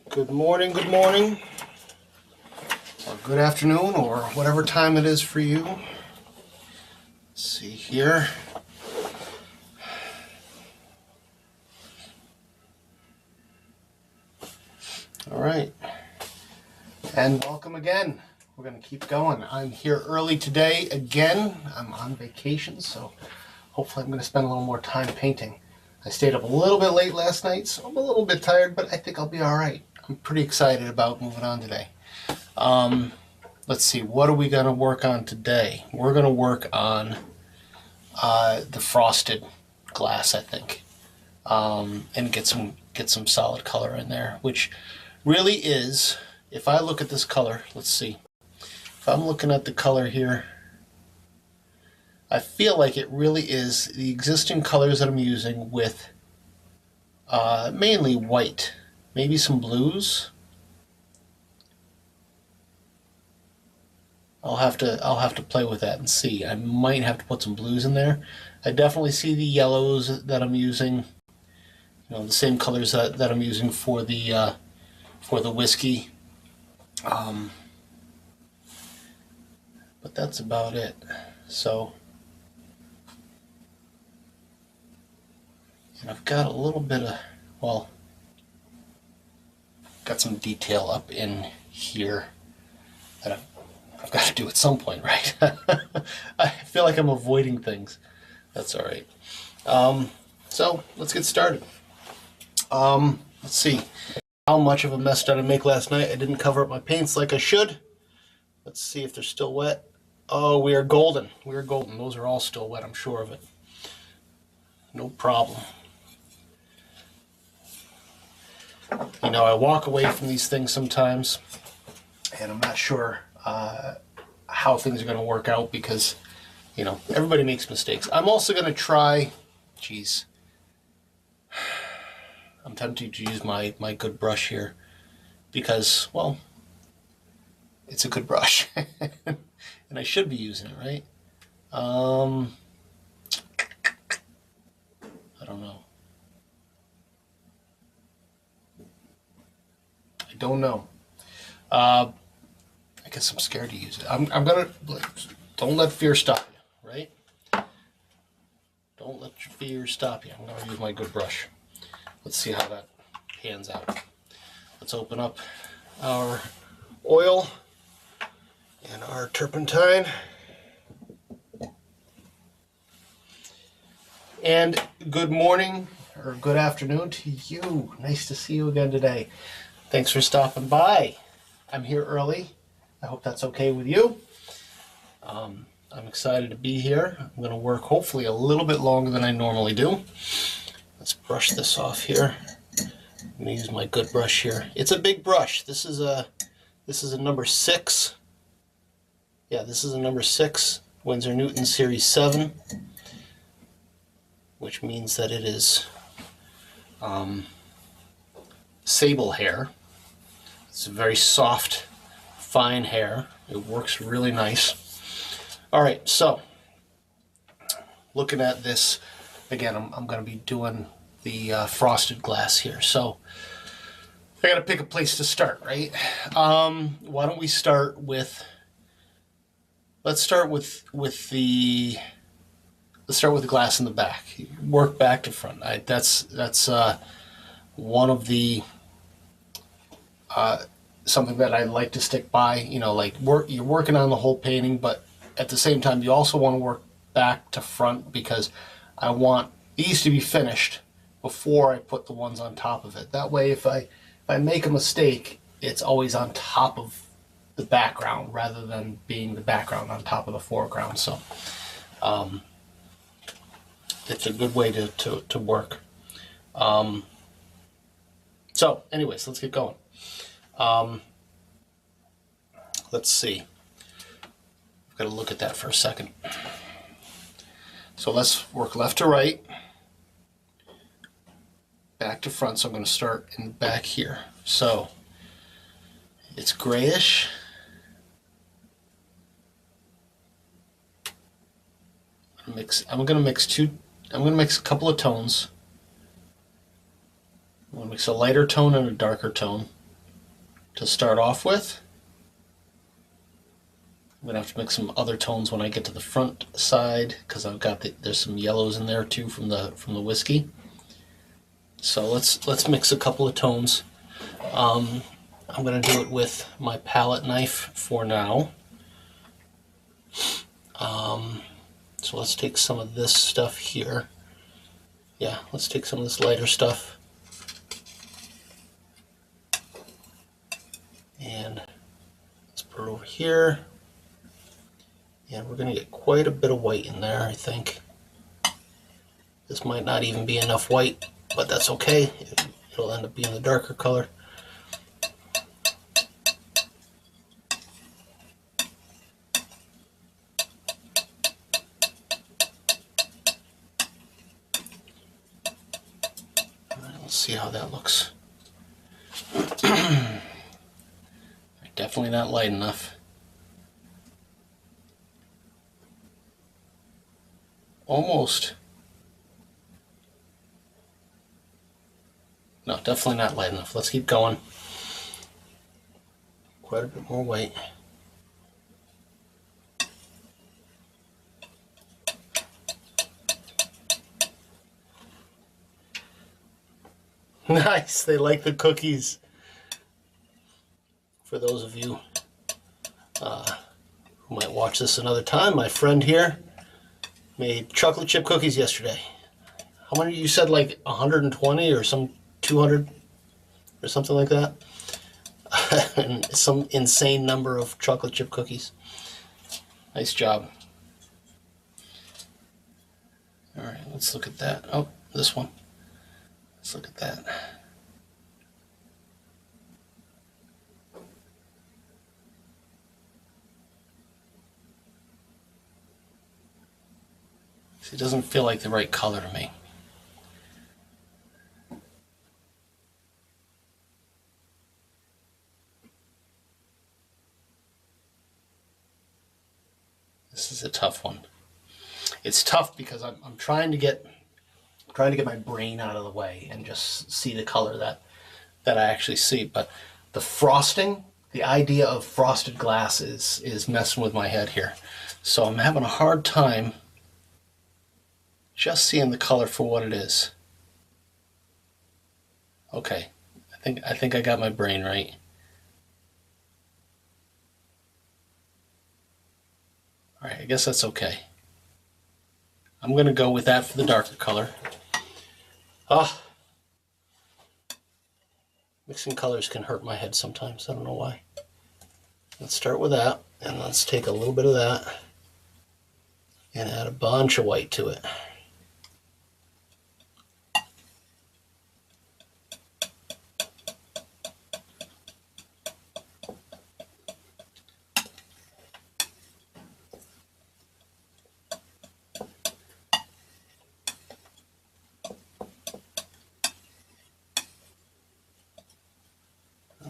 Good morning, or good afternoon, or whatever time it is for you. Let's see here. All right, and welcome again. We're going to keep going. I'm here early today again. I'm on vacation, so hopefully I'm going to spend a little more time painting. I stayed up a little bit late last night, so I'm a little bit tired, but I think I'll be all right. I'm pretty excited about moving on today. Let's see, what are we going to work on today? We're going to work on the frosted glass, I think, and get some solid color in there, which really is, if I look at this color, let's see, if I'm looking at the color here, I feel like it really is the existing colors that I'm using with mainly white, maybe some blues. I'll have to play with that and see. I might have to put some blues in there. I definitely see the yellows that I'm using. You know, the same colors that I'm using for the whiskey. But that's about it. So, and I've got a little bit of, well, got some detail up in here that I've got to do at some point, right? I feel like I'm avoiding things. That's all right. So let's get started. Let's see how much of a mess did I make last night. I didn't cover up my paints like I should. Let's see if they're still wet. Oh, we are golden. We are golden. Those are all still wet, I'm sure of it. No problem. You know, I walk away from these things sometimes, and I'm not sure how things are going to work out because, you know, everybody makes mistakes. I'm also going to try, geez, I'm tempted to use my good brush here because, well, it's a good brush and I should be using it, right? I don't know. I don't know. I guess I'm scared to use it. I'm gonna, don't let fear stop you, right? Don't let your fear stop you. I'm gonna use my good brush. Let's see how that pans out. Let's open up our oil and our turpentine. And good morning or good afternoon to you. Nice to see you again today. Thanks for stopping by. I'm here early. I hope that's okay with you. I'm excited to be here. I'm going to work hopefully a little bit longer than I normally do. Let's brush this off here. I'm going to use my good brush here. It's a big brush. This is a number 6. Yeah, this is a number 6 Winsor Newton Series 7, which means that it is sable hair. It's a very soft, fine hair. It works really nice. All right, so looking at this again, I'm going to be doing the frosted glass here. So I got to pick a place to start, right? Why don't we start with? Let's start with the glass in the back. Work back to front. That's one of the something that I like to stick by. You know, like you're working on the whole painting, but at the same time, you also want to work back to front because I want these to be finished before I put the ones on top of it. That way, if I make a mistake, it's always on top of the background rather than being the background on top of the foreground. So it's a good way to work. So anyways, let's get going. Let's see. I've got to look at that for a second. So let's work left to right, back to front. So I'm going to start in the back here. So it's grayish. I'm going to mix a couple of tones. I'm going to mix a lighter tone and a darker tone. to start off with. I'm gonna have to mix some other tones when I get to the front side because I've got there's some yellows in there too from the whiskey. So let's mix a couple of tones. I'm gonna do it with my palette knife for now. So let's take some of this stuff here. Yeah, let's take some of this lighter stuff. And let's put it over here. And we're going to get quite a bit of white in there, I think. This might not even be enough white, but that's okay. It'll end up being the darker color. All right, let's see how that looks. Definitely not light enough. Almost. No, definitely not light enough. Let's keep going. Quite a bit more white. Nice, they like the cookies. For those of you who might watch this another time, my friend here made chocolate chip cookies yesterday. How many? You said like 120 or some 200 or something like that? And some insane number of chocolate chip cookies. Nice job. All right, let's look at that. Oh, this one. Let's look at that. See, it doesn't feel like the right color to me. This is a tough one. It's tough because I'm trying to get my brain out of the way and just see the color that I actually see. But the frosting, the idea of frosted glass is messing with my head here. So I'm having a hard time just seeing the color for what it is. Okay, I think I got my brain right. All right, I guess that's okay. I'm gonna go with that for the darker color. Mixing colors can hurt my head sometimes. I don't know why. Let's start with that, and let's take a little bit of that and add a bunch of white to it.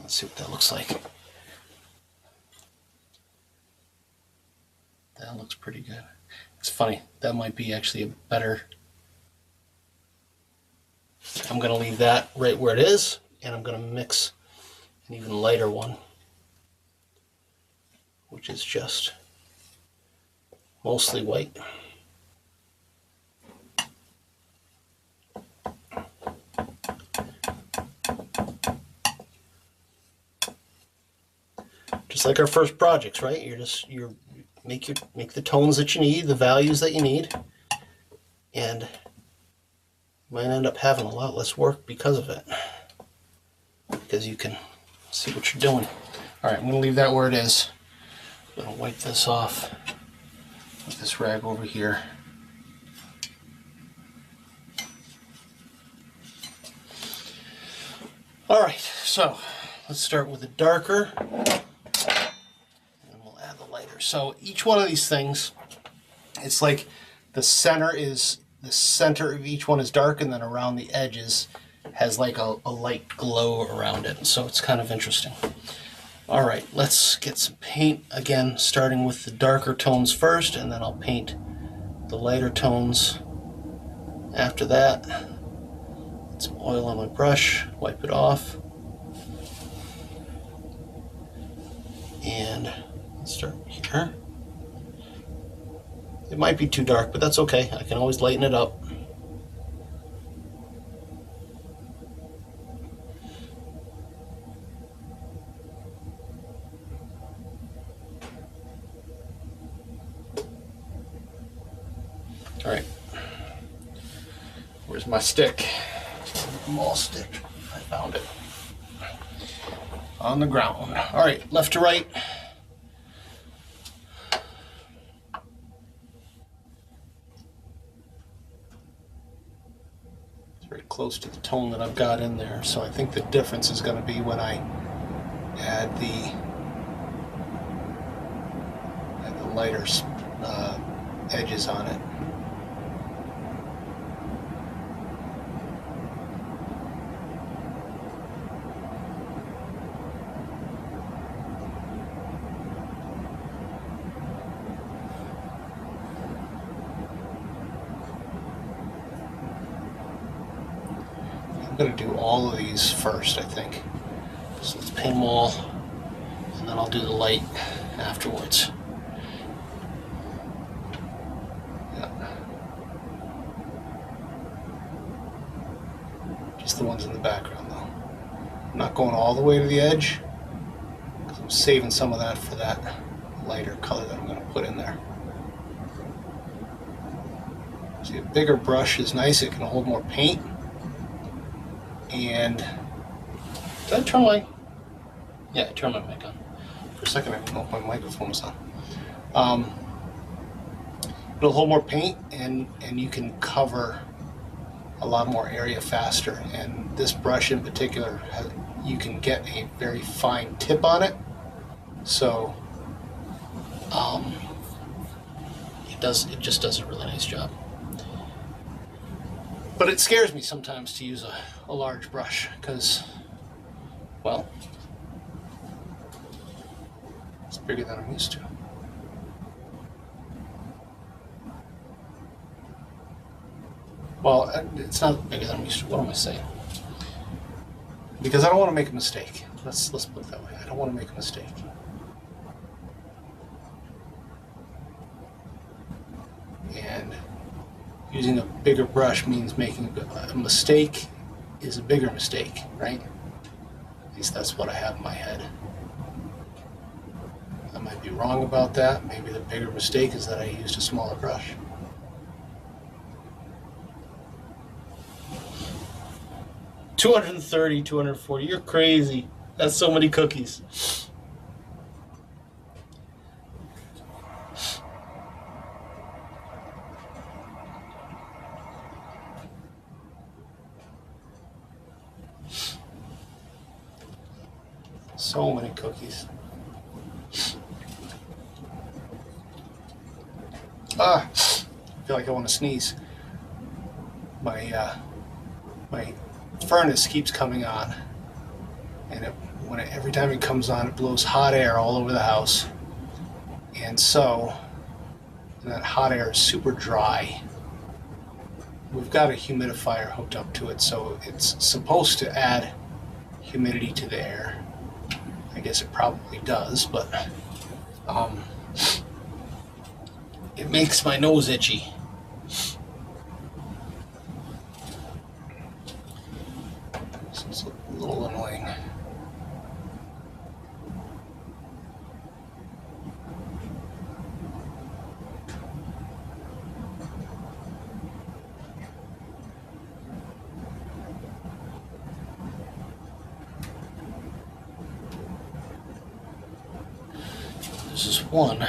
Let's see what that looks like. That looks pretty good. It's funny, that might be actually a better... I'm going to leave that right where it is, and I'm going to mix an even lighter one, which is just mostly white. Just like our first projects, right? You make the tones that you need, the values that you need, and you might end up having a lot less work because of it, because you can see what you're doing. All right, I'm going to leave that where it is. I'm going to wipe this off with this rag over here. All right, so let's start with the darker. So each one of these things, it's like the center of each one is dark, and then around the edges has like a light glow around it. So it's kind of interesting. All right, let's get some paint again, starting with the darker tones first, and then I'll paint the lighter tones after that. Get some oil on my brush, wipe it off. And let's start here. It might be too dark, but that's okay. I can always lighten it up. All right. Where's my stick? Mall stick. I found it. On the ground. All right, left to right. It's very close to the tone that I've got in there, so I think the difference is going to be when I add the lighter edges on it. I'm going to do all of these first, I think. So let's paint them all, and then I'll do the light afterwards. The ones in the background though. I'm not going all the way to the edge because I'm saving some of that for that lighter color that I'm going to put in there. See, a bigger brush is nice. It can hold more paint. And did I turn my... Yeah, I turned my mic on. For a second I didn't know if my microphone was on. It'll hold more paint and you can cover a lot more area faster, and this brush in particular you can get a very fine tip on it, so it just does a really nice job. But it scares me sometimes to use a large brush because, well, it's bigger than I'm used to. Well, it's not bigger than I'm used to. What am I saying? Because I don't want to make a mistake. Let's put it that way. I don't want to make a mistake. And using a bigger brush means making a mistake is a bigger mistake, right? At least that's what I have in my head. I might be wrong about that. Maybe the bigger mistake is that I used a smaller brush. $230, $240. You're crazy. That's so many cookies. So many cookies. I feel like I want to sneeze. My furnace keeps coming on, and every time it comes on, it blows hot air all over the house, and that hot air is super dry. We've got a humidifier hooked up to it, so it's supposed to add humidity to the air. I guess it probably does, but it makes my nose itchy. It's a little annoying. This is one.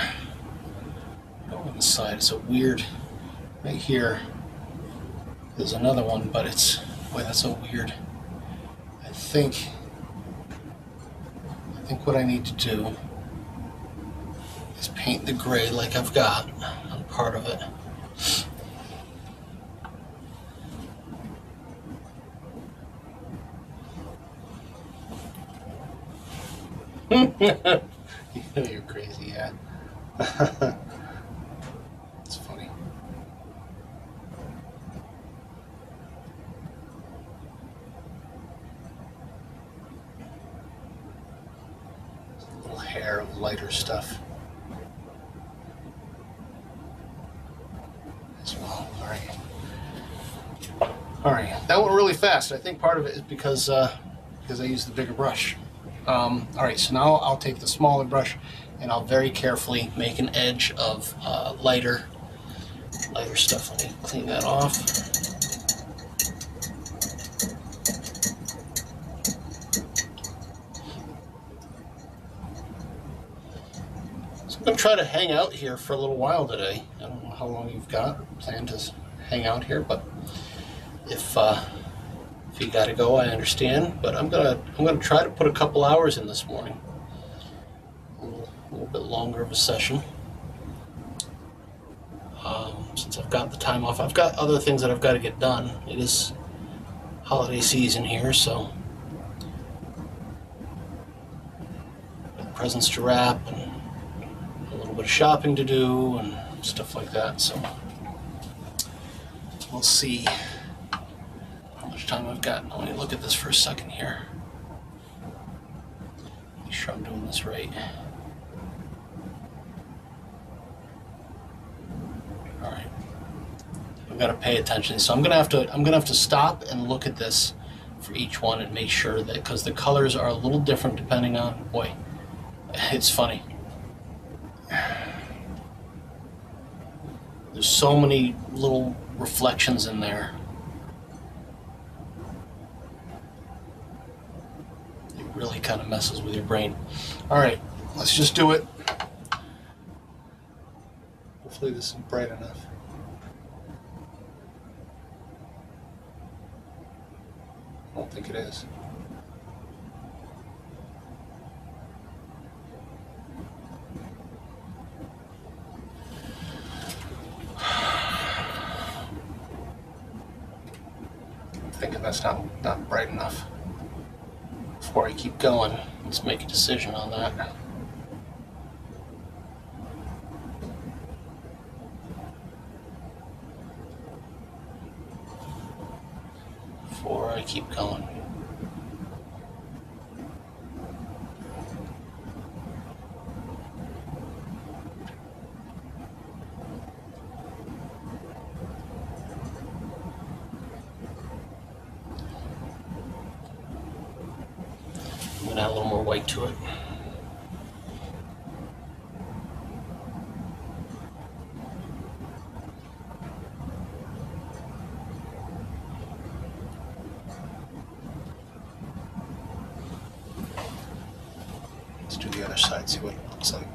On the side, it's a weird. Right here, there's another one, but boy, that's so weird. I think what I need to do is paint the gray like I've got on part of it. You're crazy, yeah. It's funny. Little pair of lighter stuff as well. All right, that went really fast. I think part of it is because I used the bigger brush. All right, so now I'll take the smaller brush and I'll very carefully make an edge of lighter stuff. Let me clean that off. So I'm going to try to hang out here for a little while today. I don't know how long you've got planned to hang out here, but if you got to go, I understand. But I'm gonna try to put a couple hours in this morning. A little bit longer of a session. Since I've got the time off, I've got other things that I've got to get done. It is holiday season here, so presents to wrap and a little bit of shopping to do and stuff like that. So we'll see how much time I've got. Let me look at this for a second here. Make sure I'm doing this right. All right. I've got to pay attention. So I'm gonna have to stop and look at this for each one and make sure that, because the colors are a little different depending on, boy, it's funny. There's so many little reflections in there. It really kind of messes with your brain. All right, let's just do it. Hopefully this is bright enough. I don't think it is. I'm thinking that's not bright enough. Before I keep going, let's make a decision on that. Before I keep going. I'm going to add a little more white to it. Let's do the other side, see what it looks like.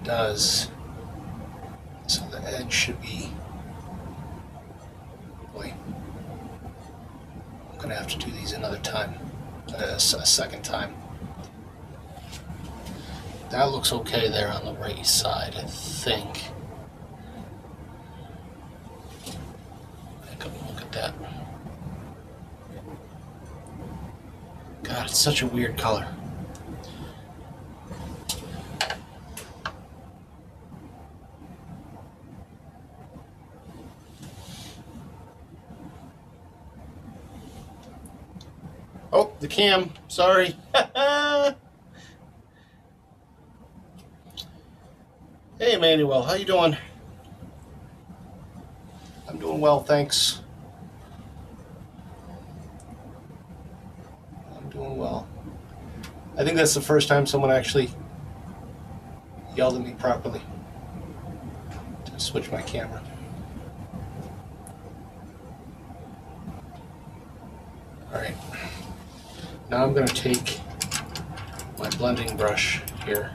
Does so the edge should be, boy, I'm gonna have to do these another time, a second time. That looks okay there on the right side, I think. Back up and look at that. God, it's such a weird color. Oh, the cam, sorry. Hey, Emmanuel, how you doing? I'm doing well, thanks. I'm doing well. I think that's the first time someone actually yelled at me properly to switch my camera. All right. Now I'm going to take my blending brush here.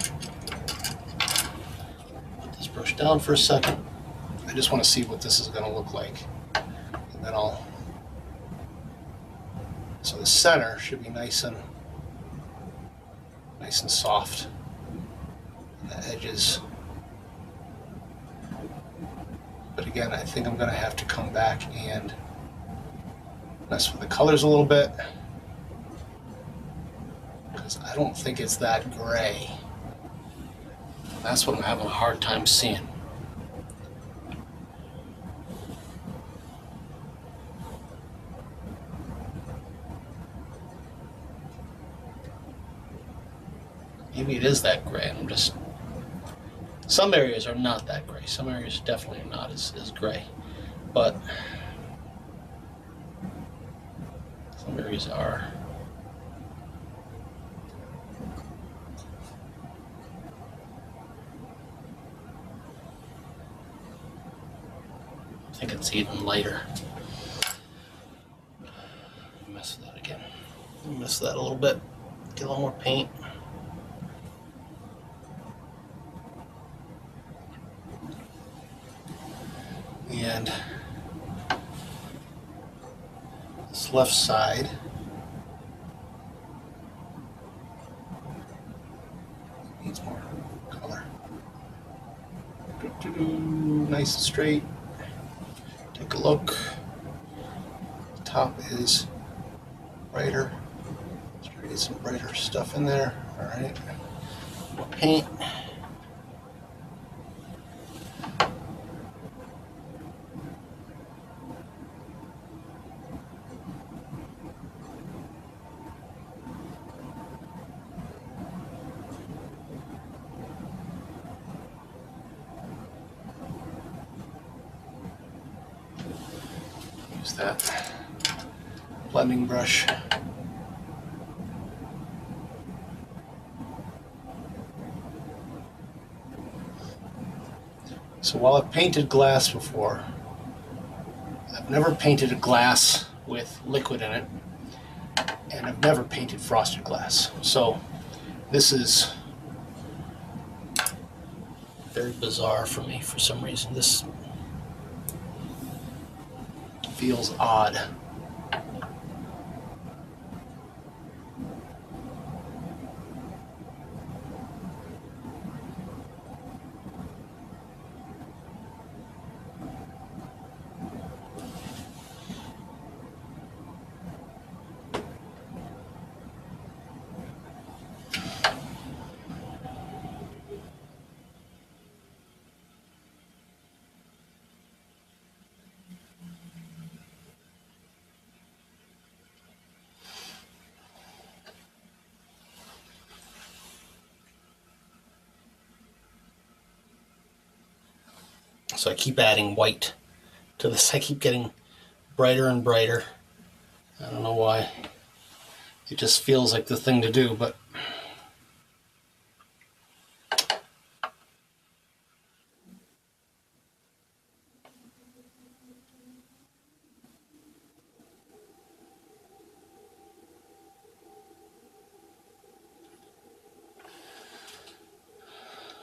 Put this brush down for a second. I just want to see what this is going to look like. And then so the center should be nice and soft. And the edges. But again, I think I'm going to have to come back and mess with the colors a little bit. because I don't think it's that gray. That's what I'm having a hard time seeing. Maybe it is that gray. I'm just... Some areas are not that gray. Some areas definitely are not as gray. But some areas are. I think it's even lighter. Mess with that again. Mess with that a little bit. Get a little more paint. And this left side needs more color. Nice and straight. Take a look. The top is brighter. Let's try to get some brighter stuff in there. Alright. More paint. Use that blending brush. So while I've painted glass before, I've never painted a glass with liquid in it, and I've never painted frosted glass. So this is very bizarre for me for some reason. This feels odd. So I keep adding white to this. I keep getting brighter and brighter. I don't know why. It just feels like the thing to do, but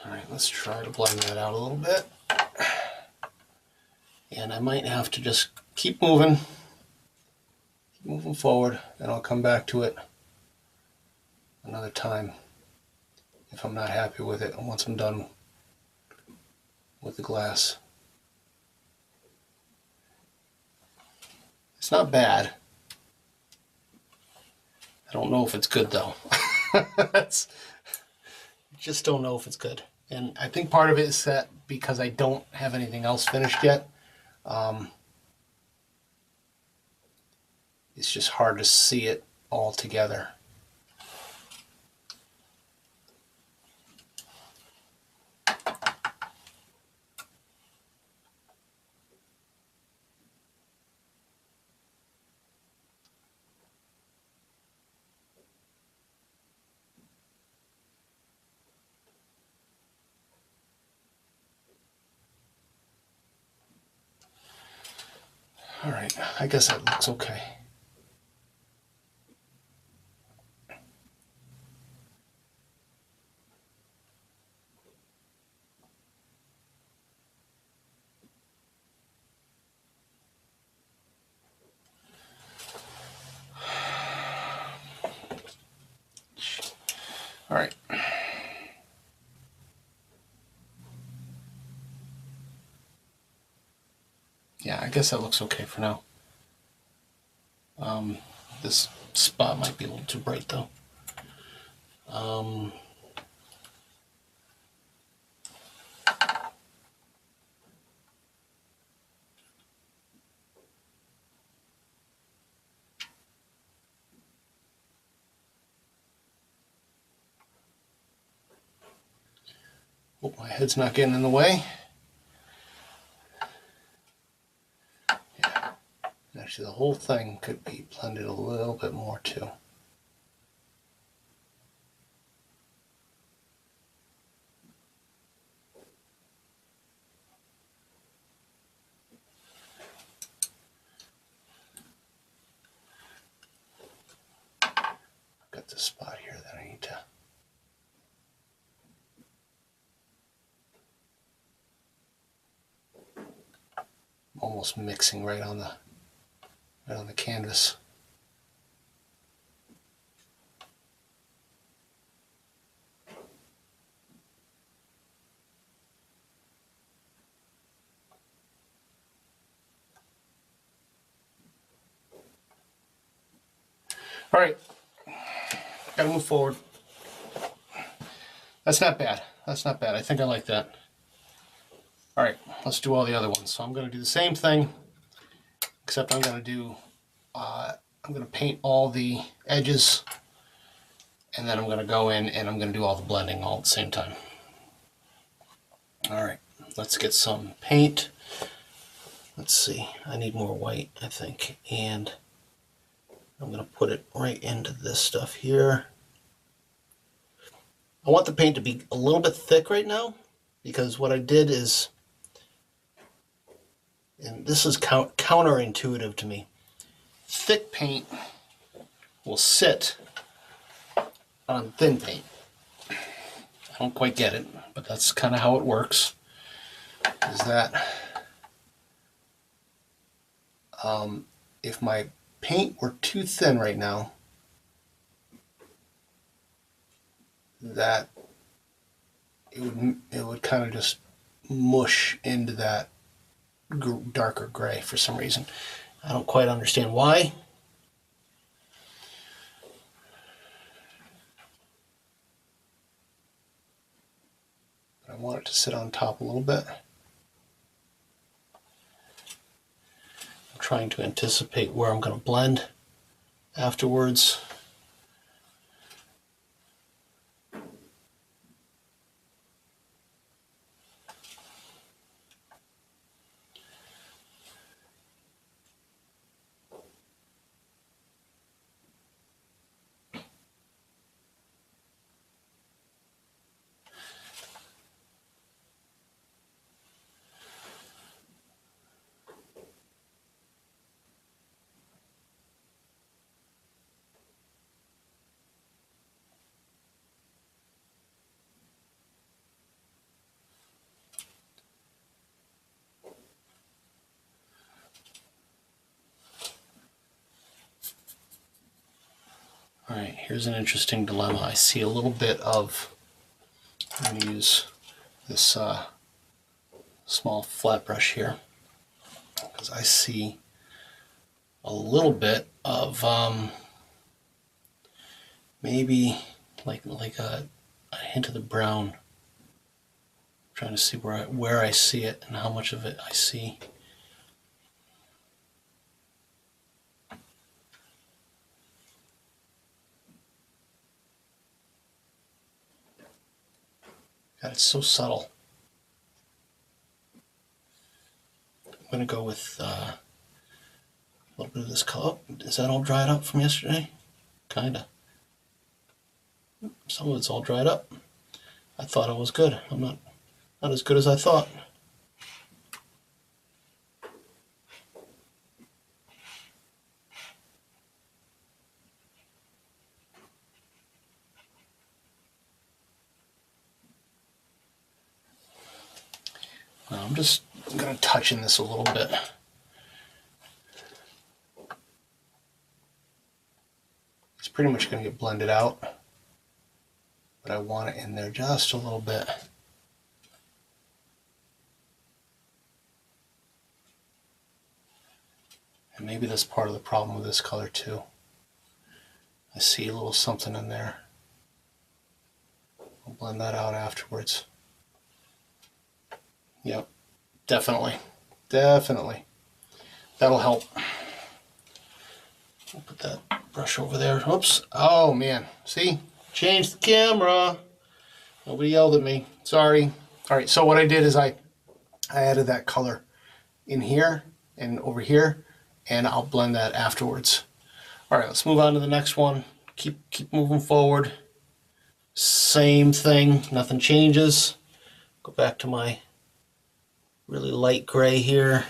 alright, let's try to blend that out a little bit. And I might have to just keep moving forward, and I'll come back to it another time if I'm not happy with it, and once I'm done with the glass. It's not bad. I don't know if it's good though. Just don't know if it's good. And I think part of it is that because I don't have anything else finished yet, it's just hard to see it all together. All right, I guess that looks okay. All right. Yeah, I guess that looks okay for now. This spot might be a little too bright though. Um, Hope my head's not getting in the way. Yeah. Actually, the whole thing could be blended a little bit more too. I've got this spot here that I need to. Almost mixing right on the canvas. All right, gotta move forward. That's not bad. That's not bad. I think I like that. All right, let's do all the other ones. So I'm going to do the same thing, except I'm going to paint all the edges, and then I'm going to go in and I'm going to do all the blending all at the same time. All right, let's get some paint. Let's see, I need more white, I think, and I'm going to put it right into this stuff here. I want the paint to be a little bit thick right now, because what I did is, and this is counterintuitive to me, thick paint will sit on thin paint. I don't quite get it, but that's kind of how it works. Is that if my paint were too thin right now, that it would kind of just mush into that darker gray for some reason. I don't quite understand why. I want it to sit on top a little bit. I'm trying to anticipate where I'm going to blend afterwards. All right, here's an interesting dilemma. I see a little bit of, I'm going to use this small flat brush here, because I see a little bit of maybe like a hint of the brown. I'm trying to see where I see it and how much of it I see. God, it's so subtle. I'm going to go with a little bit of this color. Is that all dried up from yesterday? Kinda. Some of it's all dried up. I thought I was good. I'm not as good as I thought. I'm just going to touch in this a little bit. It's pretty much going to get blended out, but I want it in there just a little bit. And maybe that's part of the problem with this color too. I see a little something in there. blend that out afterwards. Yep, definitely. Definitely. That'll help. I'll put that brush over there. Oops. Oh, man. See? Changed the camera. Nobody yelled at me. Sorry. All right, so what I did is I added that color in here and over here, and I'll blend that afterwards. All right, let's move on to the next one. Keep moving forward. Same thing, nothing changes. Go back to my really light gray here.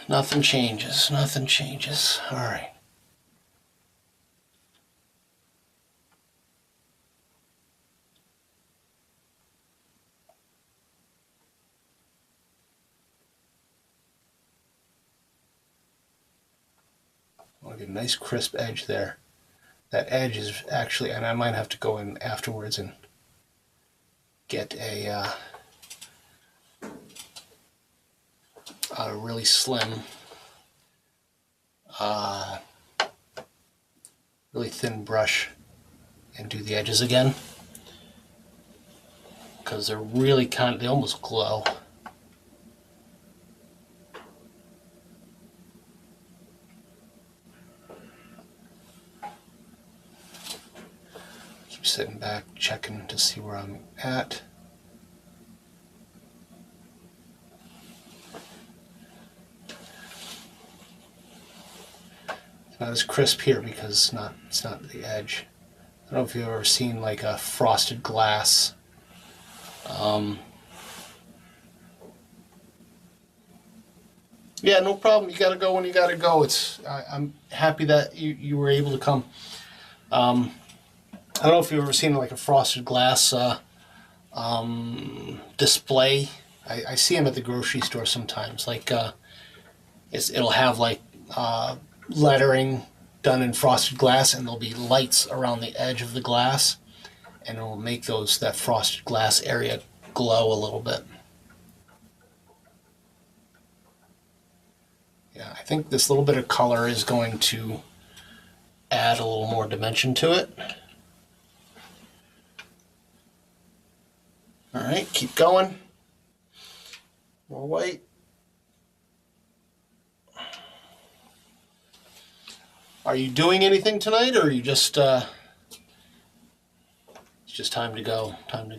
Nothing changes, nothing changes. All right. I want to get a nice crisp edge there. That edge is actually, and I might have to go in afterwards and get a really slim, really thin brush and do the edges again, because they're really they almost glow. Keep sitting back, checking to see where I'm at. Not as crisp here because it's not the edge. I don't know if you've ever seen like a frosted glass. Yeah, no problem. You gotta go when you gotta go. I'm happy that you were able to come. I don't know if you've ever seen like a frosted glass display. I see them at the grocery store sometimes. Like it'll have like lettering done in frosted glass, and there'll be lights around the edge of the glass, and it'll make that frosted glass area glow a little bit. Yeah, I think this little bit of color is going to add a little more dimension to it. All right, keep going. More white. Are you doing anything tonight, or are you just it's just time to go, time to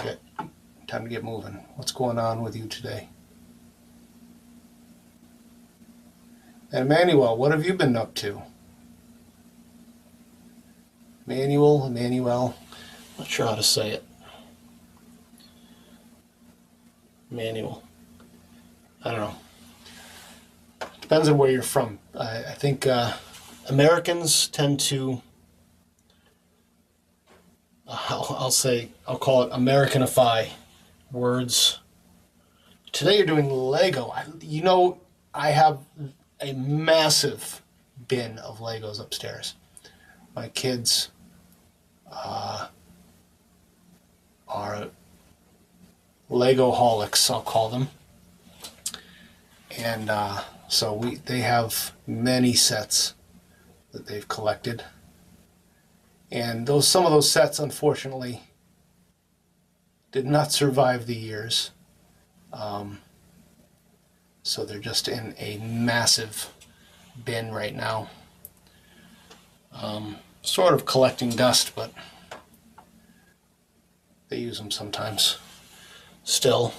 get moving? What's going on with you today? And Emmanuel, what have you been up to? Emmanuel, not sure how to say it. Emmanuel. I don't know. Depends on where you're from. I think Americans tend to, I'll call it Americanify words. Today you're doing Lego. I have a massive bin of Legos upstairs. My kids are Lego-holics, I'll call them. And so they have many sets that they've collected, and some of those sets unfortunately did not survive the years, so they're just in a massive bin right now, sort of collecting dust, but they use them sometimes still.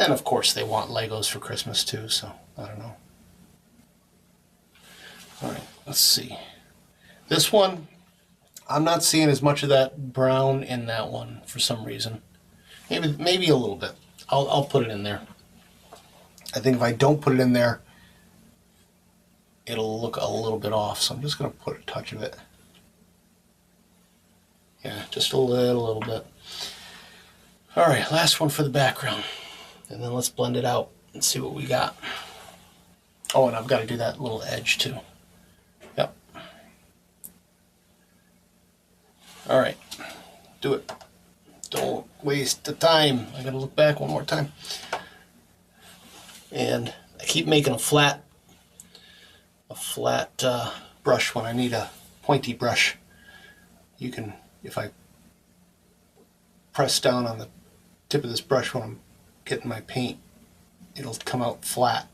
And of course they want Legos for Christmas too, so I don't know. Alright, let's see. This one, I'm not seeing as much of that brown in that one for some reason. Maybe a little bit. I'll put it in there. I think if I don't put it in there, it'll look a little bit off, so I'm just going to put a touch of it. Yeah, just a little bit. Alright, last one for the background. And then let's blend it out and see what we got. Oh, and I've got to do that little edge too. Yep. Alright, do it. Don't waste the time. I gotta look back one more time. And I keep making a flat brush when I need a pointy brush. You can if I press down on the tip of this brush when I'm getting my paint, it'll come out flat.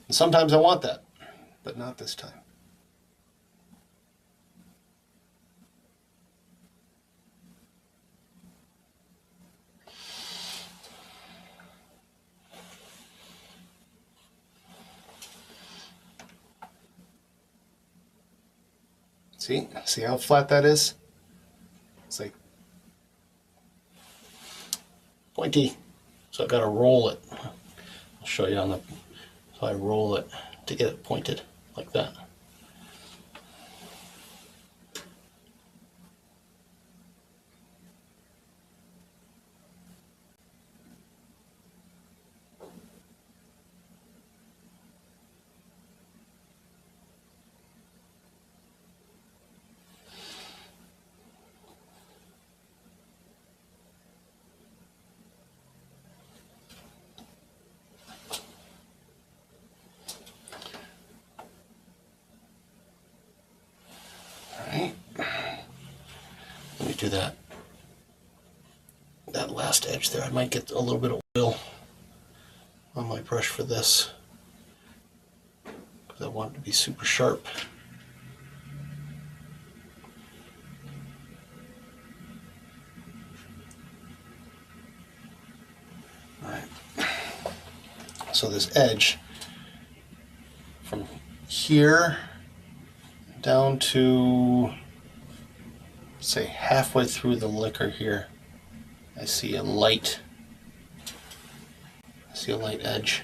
And sometimes I want that, but not this time. See how flat that is? It's like pointy. So I've got to roll it. I'll show you on the, so I roll it to get it pointed like that. Let me do that last edge there. I might get a little bit of oil on my brush for this because I want it to be super sharp. All right. So this edge from here down to, say, halfway through the liquor here, I see a light edge.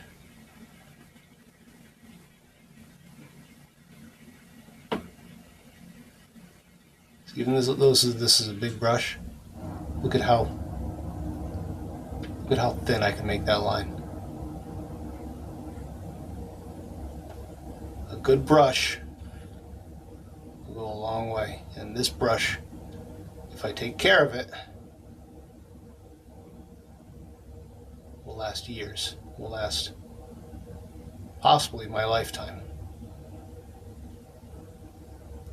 So even though this is a big brush, look at how thin I can make that line. A good brush will go a long way, and this brush, if I take care of it, will last years, will last possibly my lifetime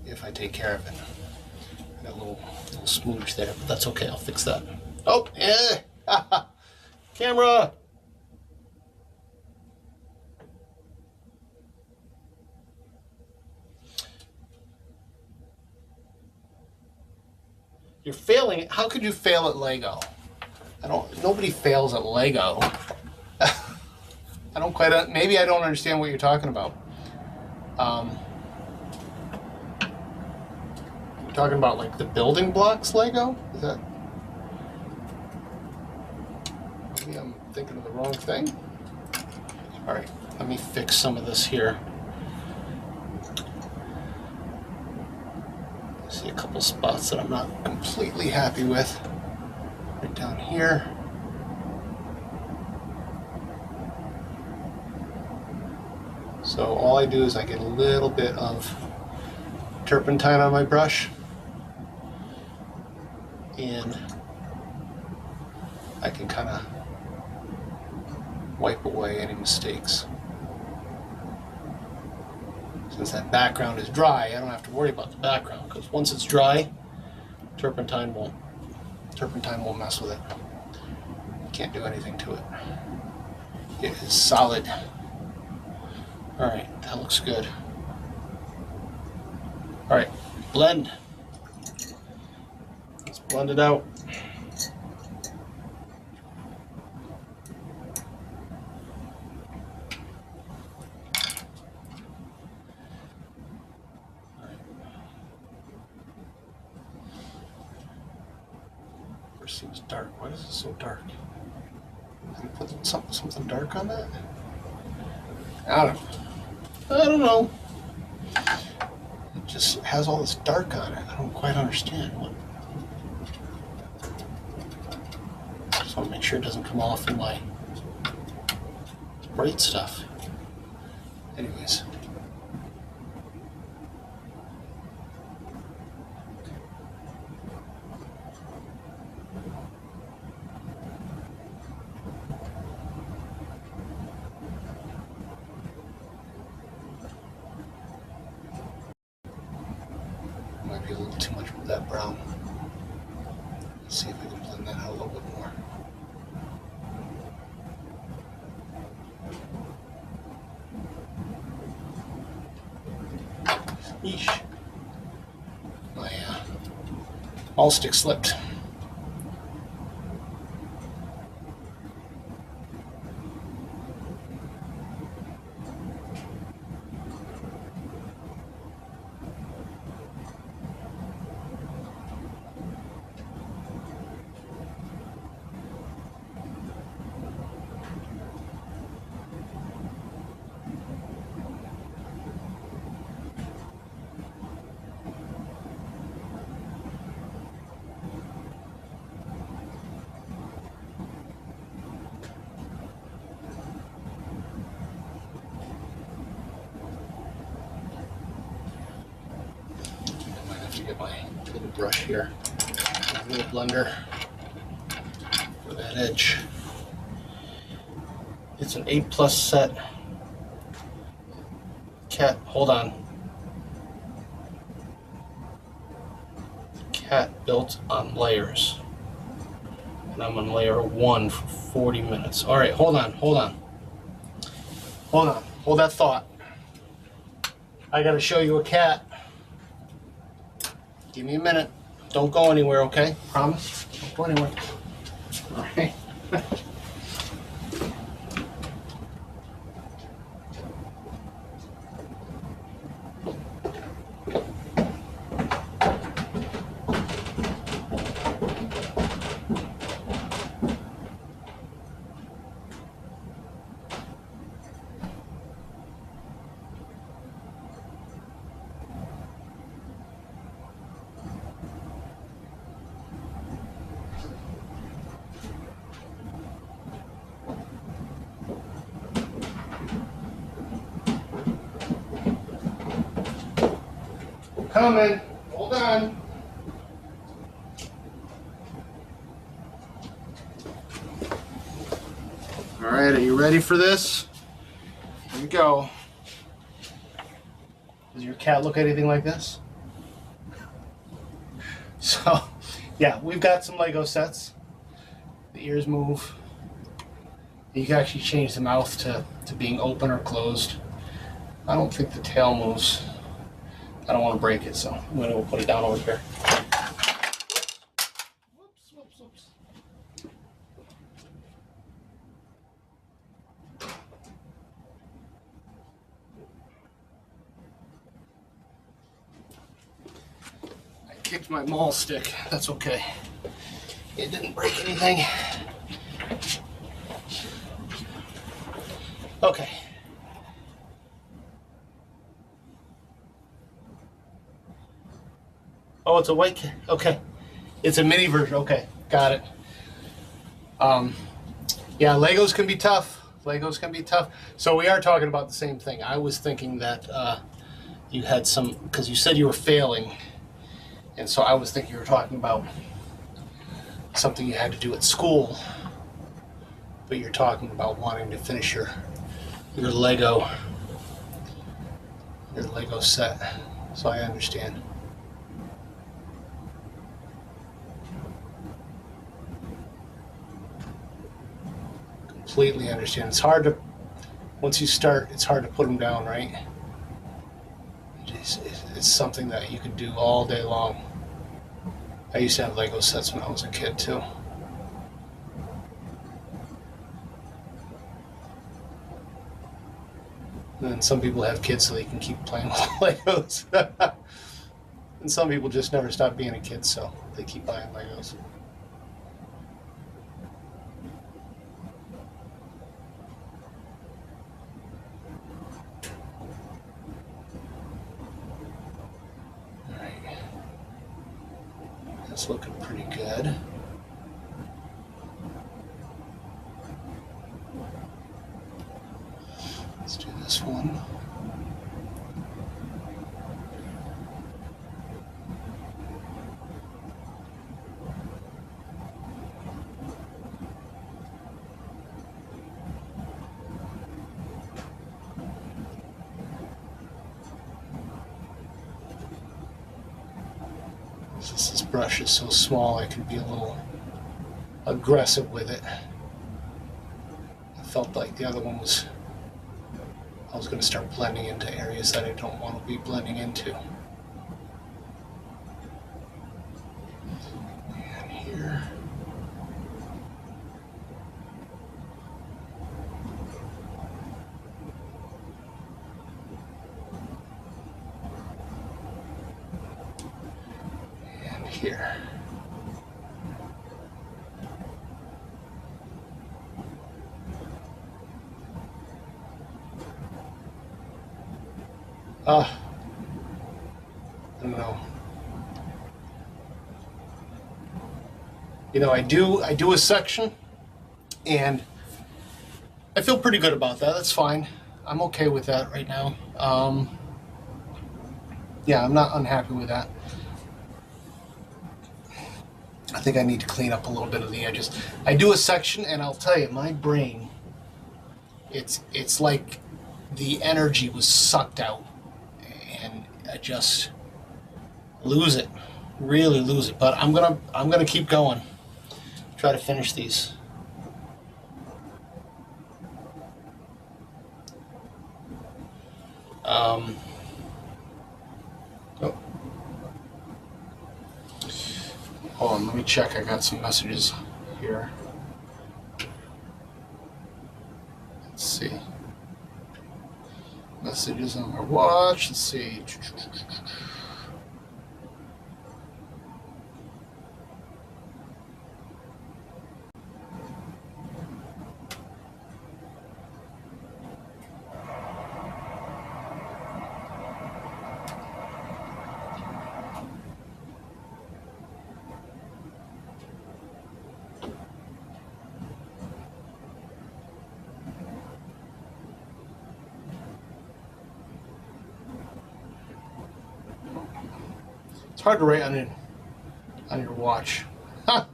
if I take care of it. Got a little smooch there, but that's okay, I'll fix that. Oh, yeah! Camera! You're failing. How could you fail at Lego? Nobody fails at Lego. I don't quite, maybe I don't understand what you're talking about. You're talking about like the building blocks Lego? Is that? Maybe I'm thinking of the wrong thing. All right, let me fix some of this here. I see a couple spots that I'm not completely happy with. Right down here. So all I do is I get a little bit of turpentine on my brush, and I can kind of wipe away any mistakes. Since that background is dry, I don't have to worry about the background, because once it's dry, turpentine won't mess with it. You can't do anything to it. It is solid. All right, that looks good. All right, blend. Let's blend it out. Seems dark. Why is it so dark? Can you put something dark on that? I don't know. It just has all this dark on it. I don't quite understand what. I just want to make sure it doesn't come off in my bright stuff. Anyways. might be a little too much of that brown. Let's see if we can blend that out a little bit more. Yeesh. My all stick slipped. Get my little brush here, my little blender for that edge. It's an 8+ set. Cat, hold on. Cat built on layers. And I'm on layer 1 for 40 minutes. All right, hold on. Hold that thought. I gotta show you a cat. Give me a minute. Don't go anywhere, okay? Promise? Don't go anywhere. All right. Coming. Hold on. All right, are you ready for this? Here we go. Does your cat look anything like this? So, yeah, we've got some Lego sets. The ears move. You can actually change the mouth to being open or closed. I don't think the tail moves. I don't want to break it, so I'm going to put it down over here. Whoops. I kicked my maul stick. That's okay. It didn't break anything. Okay. Oh, it's a white cat. Okay. It's a mini version. Okay. Got it. Yeah, Legos can be tough. So we are talking about the same thing. I was thinking that you had some, because you said you were failing. And so I was thinking you were talking about something you had to do at school. But you're talking about wanting to finish your Lego set. So I understand. Completely understand. It's hard to, once you start, it's hard to put them down, right? It's something that you can do all day long. I used to have Lego sets when I was a kid too. And then some people have kids so they can keep playing with Legos. And some people just never stop being a kid, so they keep buying Legos. That's looking pretty good. Let's do this one. Since this brush is so small, I can be a little aggressive with it. I felt like the other one was, I was going to start blending into areas that I don't want to be blending into. And here. And here. I don't know. You know, I do a section, and I feel pretty good about that. That's fine. I'm okay with that right now. Yeah, I'm not unhappy with that. I think I need to clean up a little bit of the edges. I do a section, and I'll tell you, my brain, it's like the energy was sucked out, and I just lose it, really lose it. But I'm gonna keep going. Try to finish these. Oh. Hold on, let me check. I got some messages here. Let's see. Messages on my watch. Let's see. It's hard to write on your watch. Huh.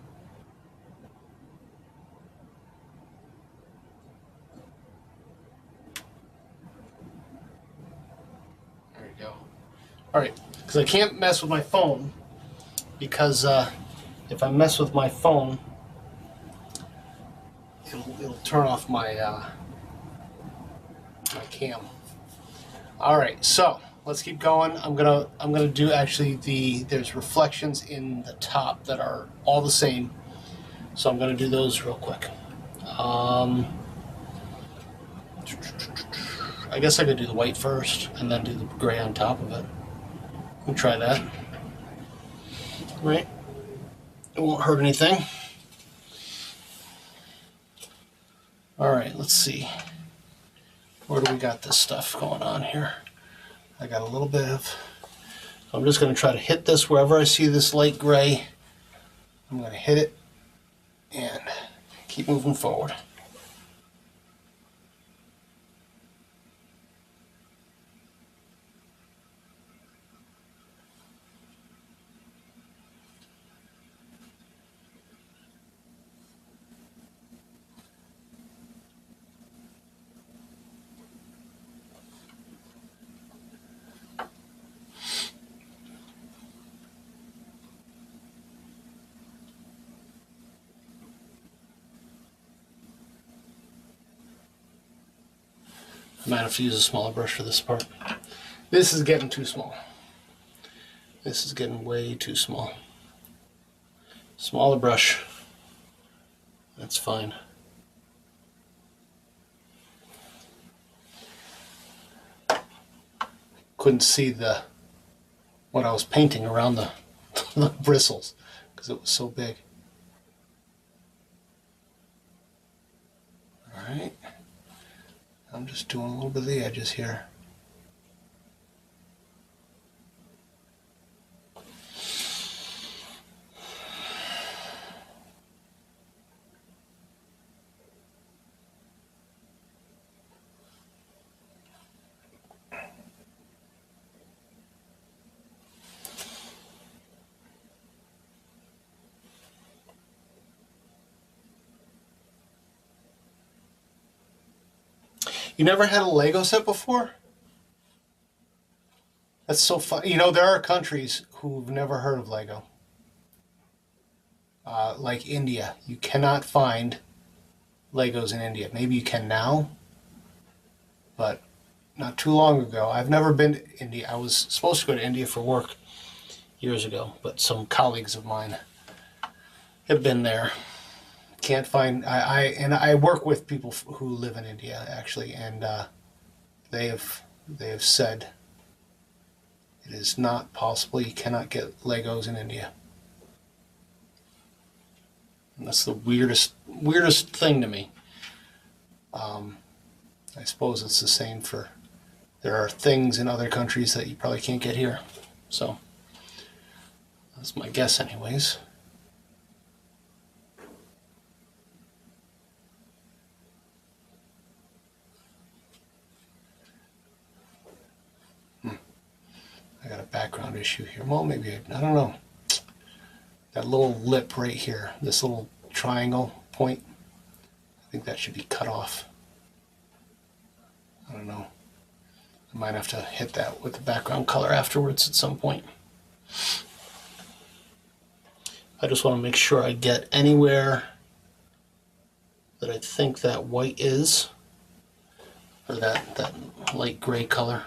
There you go. All right, because I can't mess with my phone, because if I mess with my phone, it'll turn off my my cam. All right, so let's keep going. I'm gonna do actually there's reflections in the top that are all the same, so I'm gonna do those real quick. I guess I could do the white first and then do the gray on top of it. We'll try that. Right? It won't hurt anything. All right, let's see. Where do we got this stuff going on here? I got a little bit of, I'm just going to try to hit this wherever I see this light gray. I'm going to hit it and keep moving forward. I might have to use a smaller brush for this part. This is getting too small. This is getting way too small. Smaller brush. That's fine. Couldn't see what I was painting around the bristles because it was so big. All right. I'm just doing a little bit of the edges here. You never had a Lego set before? That's so fun. You know, there are countries who've never heard of Lego. like India. You cannot find Legos in India. Maybe you can now, but not too long ago. I've never been to India. I was supposed to go to India for work years ago, but some colleagues of mine have been there. Can't find. I work with people who live in India actually, and they have said it is not possible. You cannot get Legos in India. And that's the weirdest thing to me. I suppose it's the same for. There are things in other countries that you probably can't get here. So that's my guess, anyways. I got a background issue here. Well, maybe I don't know. That little lip right here, this little triangle point, I think that should be cut off. I don't know. I might have to hit that with the background color afterwards at some point. I just want to make sure I get anywhere that I think that white is, or that light gray color.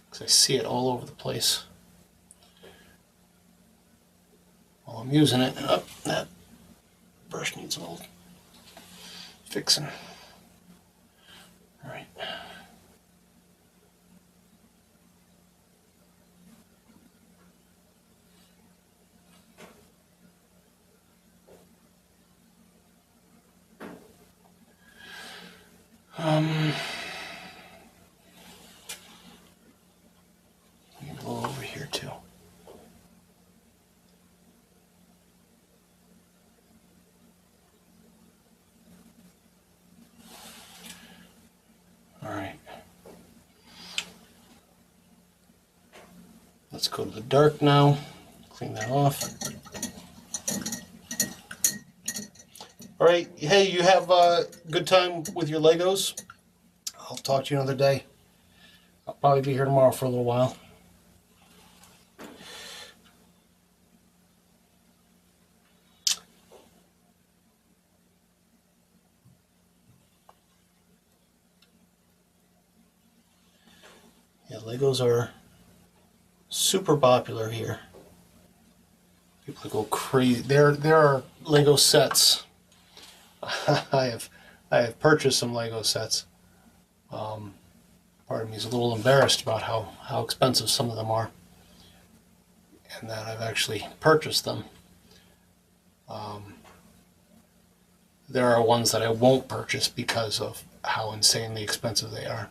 Because I see it all over the place while I'm using it. Oh, that brush needs a little fixing. All right. Maybe a little over here too. All right. Let's go to the dark now. Clean that off. All right. Hey, you have a good time with your Legos. I'll talk to you another day. I'll probably be here tomorrow for a little while. Yeah, Legos are super popular here. People go crazy. There are Lego sets. I have purchased some Lego sets. Part of me is a little embarrassed about how expensive some of them are, and that I've actually purchased them. There are ones that I won't purchase because of how insanely expensive they are.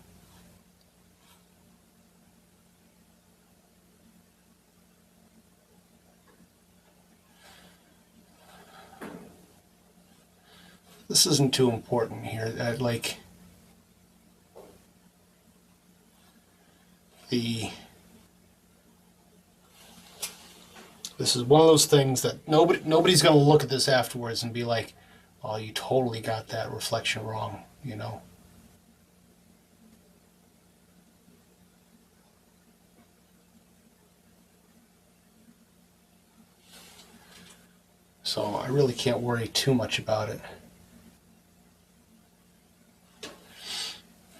This isn't too important here. This is one of those things that nobody's going to look at this afterwards and be like, "Oh, you totally got that reflection wrong," you know. So I really can't worry too much about it.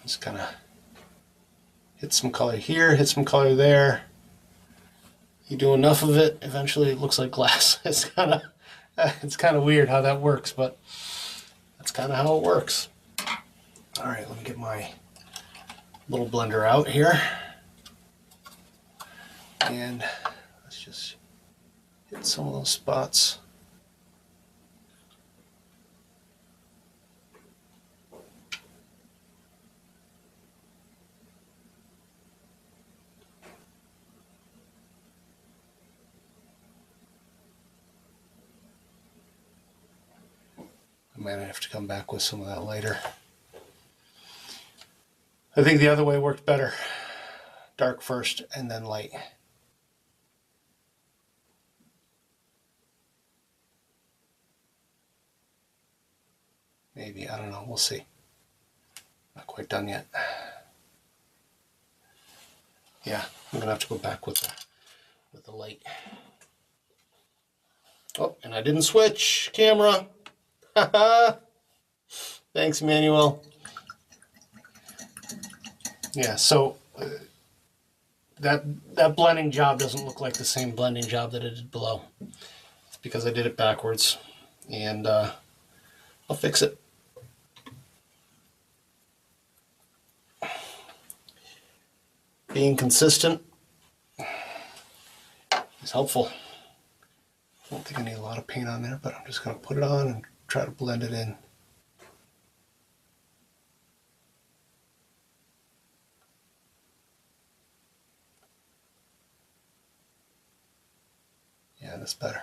Just kind of hit some color here, hit some color there. You do enough of it, eventually it looks like glass. It's kind of weird how that works, but that's kind of how it works. All right, let me get my little blender out here, and let's just hit some of those spots. I might have to come back with some of that later. I think the other way worked better. Dark first and then light. Maybe, I don't know, we'll see. Not quite done yet. Yeah, I'm gonna have to go back with the light. Oh, and I didn't switch camera. Thanks, Emmanuel. Yeah, so that blending job doesn't look like the same blending job that I did below. It's because I did it backwards, and I'll fix it. Being consistent is helpful. I don't think I need a lot of paint on there, but I'm just going to put it on and try to blend it in. Yeah, that's better.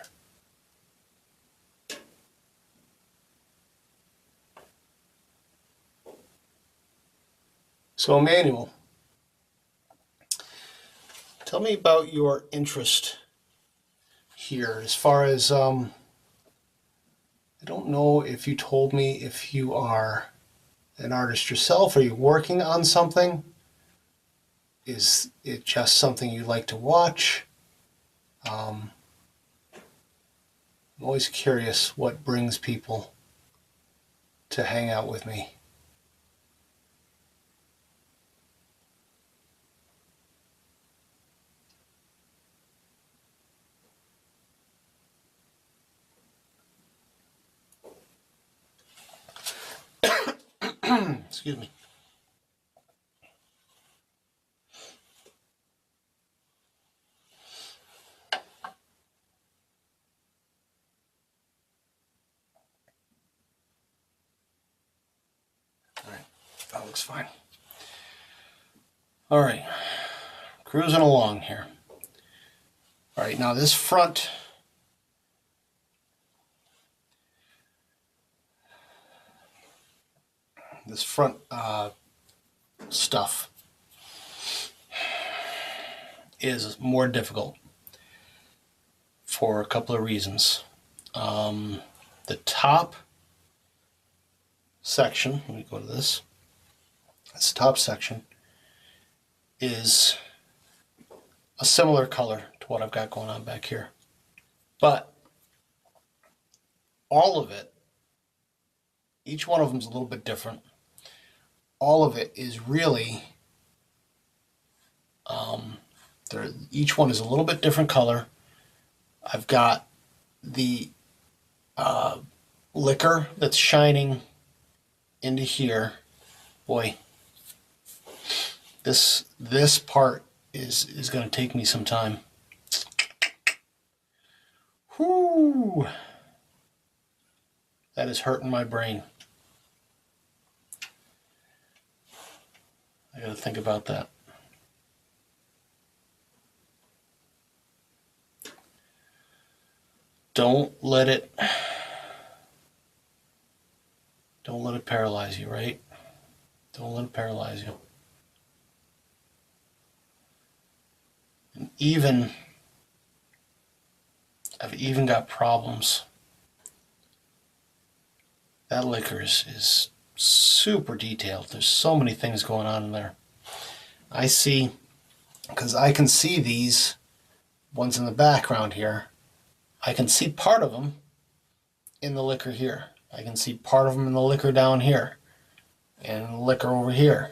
So, Emmanuel, tell me about your interest here as far as, I don't know if you told me if you are an artist yourself. Are you working on something? Is it just something you like to watch? I'm always curious what brings people to hang out with me. Excuse me. All right, that looks fine. All right, cruising along here. All right, now this front stuff is more difficult for a couple of reasons. The top section, let me go to this top section is a similar color to what I've got going on back here, but all of it, each one of them is a little bit different. All of it is really, each one is a little bit different color. I've got the liquor that's shining into here. Boy, this part is going to take me some time. Whoo! That is hurting my brain. I got to think about that. Don't let it paralyze you, right? Don't let it paralyze you. And I've even got problems. That liquor is super detailed. There's so many things going on in there. I see, because I can see these ones in the background here. I can see part of them in the liquor here. I can see part of them in the liquor down here and the liquor over here.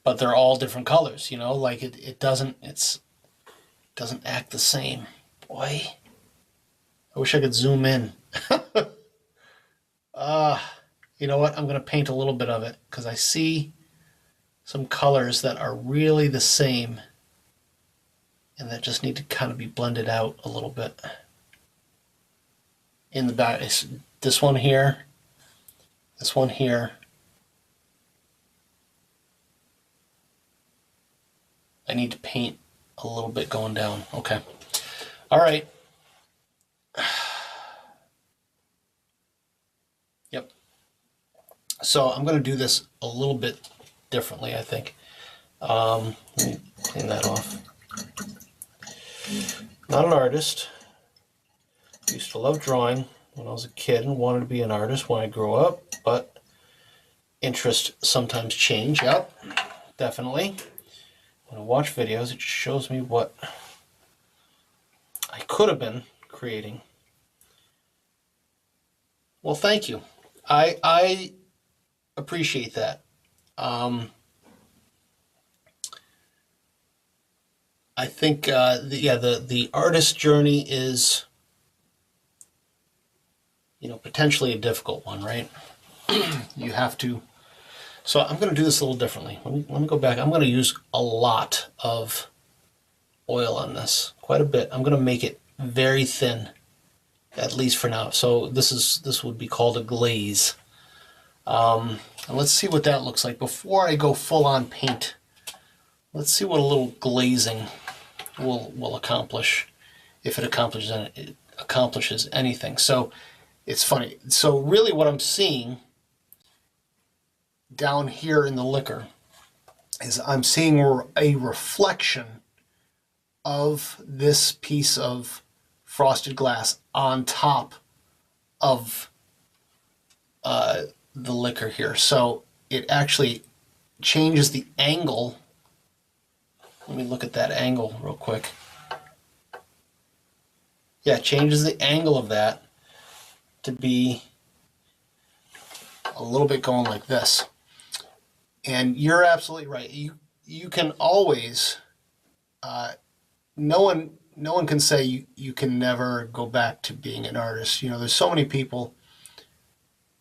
But they're all different colors, you know, like it doesn't act the same. Boy, I wish I could zoom in. You know what? I'm going to paint a little bit of it because I see some colors that are really the same and that just need to kind of be blended out a little bit. In the back, this one here, this one here. I need to paint a little bit going down. Okay. All right. Yep. So I'm going to do this a little bit differently, I think. Let me clean that off. Not an artist. I used to love drawing when I was a kid and wanted to be an artist when I grew up, but interests sometimes change. Yep, definitely. When I watch videos, it just shows me what I could have been creating. Well, thank you. I appreciate that. I think the artist journey is, potentially a difficult one, right? You have to. So I'm going to do this a little differently. Let me go back. I'm going to use a lot of oil on this, quite a bit. I'm going to make it very thin, at least for now. So this would be called a glaze. And let's see what that looks like before I go full on paint. Let's see what a little glazing will accomplish, if it accomplishes anything. So it's funny. So really what I'm seeing down here in the liquor is I'm seeing a reflection of this piece of frosted glass on top of the liquor here. So it actually changes the angle. Let me look at that angle real quick. Yeah, it changes the angle of that to be a little bit going like this. And you're absolutely right. You can always, no one can say you can never go back to being an artist. There's so many people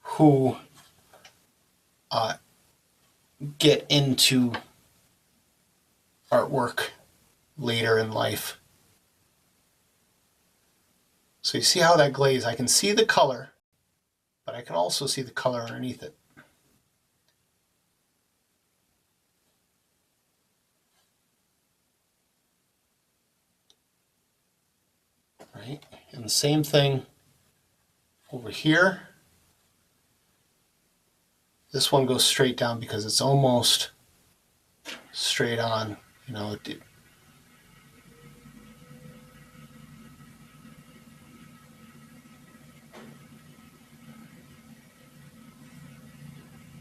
who get into artwork later in life. So you see how that glaze, I can see the color, but I can also see the color underneath it. Right? And the same thing over here. This one goes straight down because it's almost straight on.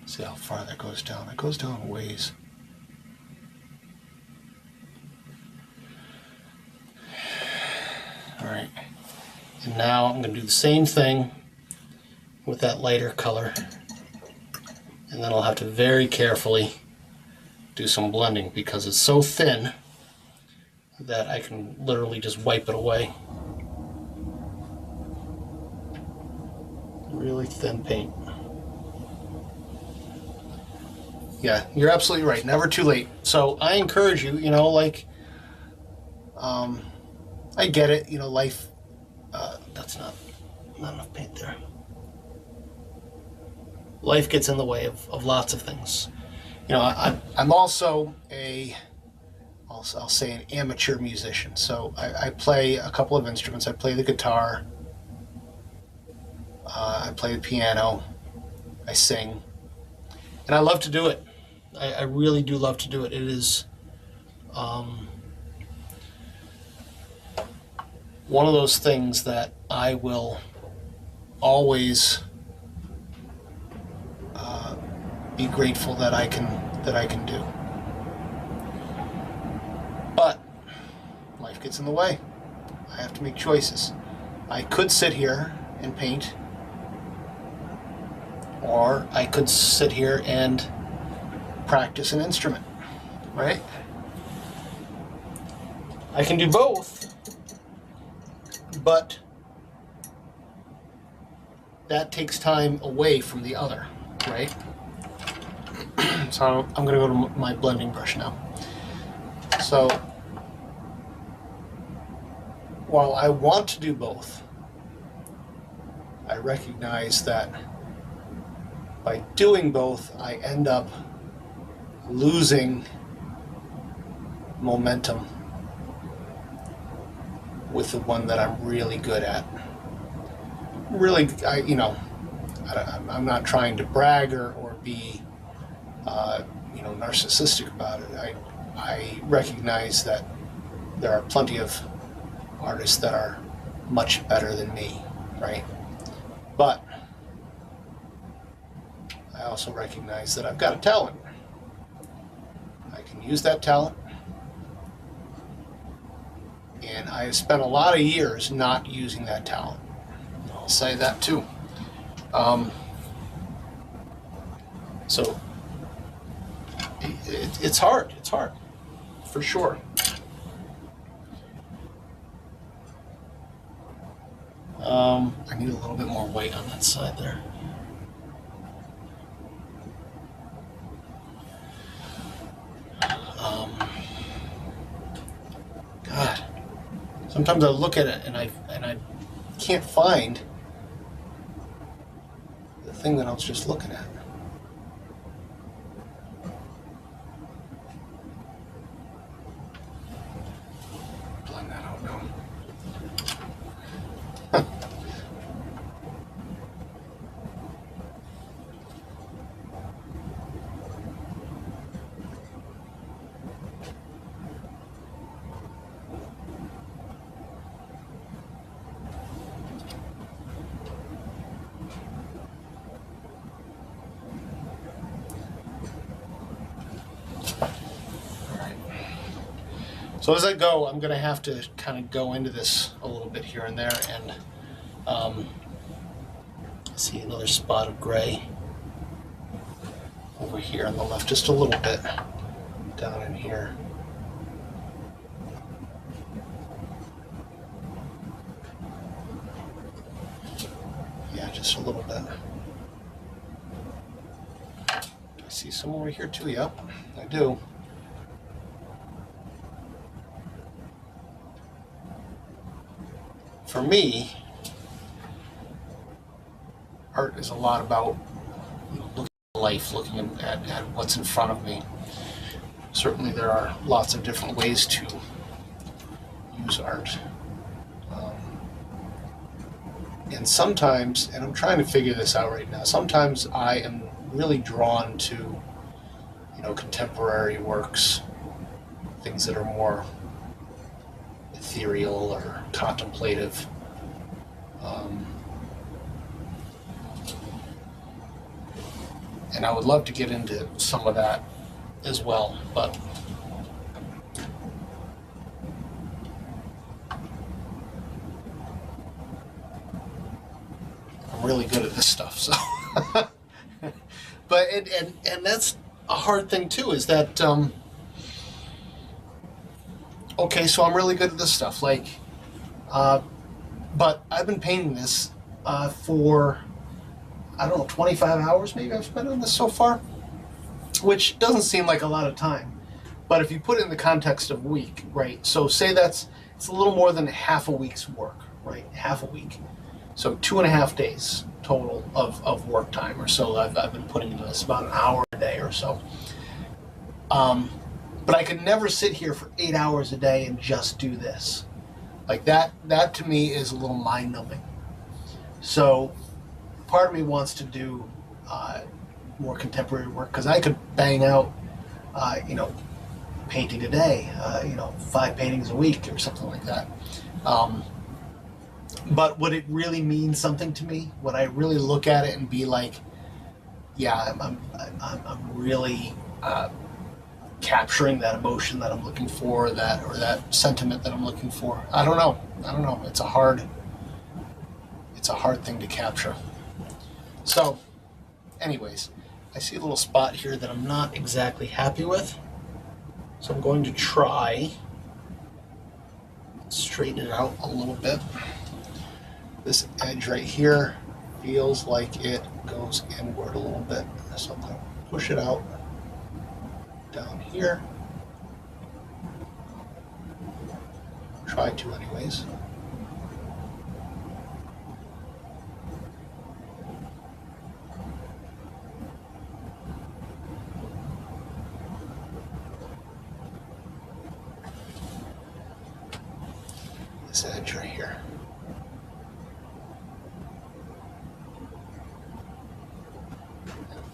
See how far that goes down. It goes down a ways. All right. And now I'm going to do the same thing with that lighter color. And then I'll have to very carefully do some blending because it's so thin that I can literally just wipe it away. Really thin paint. Yeah, you're absolutely right. Never too late. So I encourage you, I get it, life, that's not enough paint there. Life gets in the way of lots of things. I'm also I'll say an amateur musician. So I play a couple of instruments. I play the guitar, I play the piano, I sing, and I love to do it. I really do love to do it. It is one of those things that I will always be grateful that I can do. But life gets in the way. I have to make choices. I could sit here and paint, or I could sit here and practice an instrument, right? I can do both, but that takes time away from the other, right? So I'm going to go to my blending brush now. So while I want to do both, I recognize that by doing both, I end up losing momentum with the one that I'm really good at. Really, I'm not trying to brag or be, narcissistic about it. I recognize that there are plenty of artists that are much better than me, right? But I also recognize that I've got a talent. I can use that talent And I have spent a lot of years not using that talent. I'll say that too. So it's hard. It's hard, for sure. I need a little bit more weight on that side there. God, sometimes I look at it and I can't find the thing that I was just looking at. Blend that out now. So as I go, I'm going to have to kind of go into this a little bit here and there, and see another spot of gray over here on the left, just a little bit down in here. Yeah, just a little bit. I see some over here too. Yep, I do. For me, art is a lot about looking at life, looking at what's in front of me. Certainly there are lots of different ways to use art. And sometimes, and I'm trying to figure this out right now, sometimes I am really drawn to, contemporary works, things that are more ethereal or contemplative. And I would love to get into some of that as well, but I'm really good at this stuff, so but and that's a hard thing too, is that okay, so I'm really good at this stuff, but I've been painting this for, I don't know, 25 hours maybe I've spent on this so far, which doesn't seem like a lot of time. But if you put it in the context of a week, right? So say it's a little more than half a week's work, right? Half a week. So 2.5 days total of work time or so I've been putting into this, about an hour a day or so. But I could never sit here for 8 hours a day and just do this. Like that to me is a little mind-numbing. So part of me wants to do more contemporary work, because I could bang out, painting a day, 5 paintings a week or something like that. But would it really mean something to me? Would I really look at it and be like, yeah, I'm really capturing that emotion that I'm looking for, or that sentiment that I'm looking for? I don't know. It's a hard thing to capture. So, anyways, I see a little spot here that I'm not exactly happy with. So I'm going to try straighten it out a little bit. This edge right here feels like it goes inward a little bit. So I'm going to push it out down here. Try to anyways. This edge right here.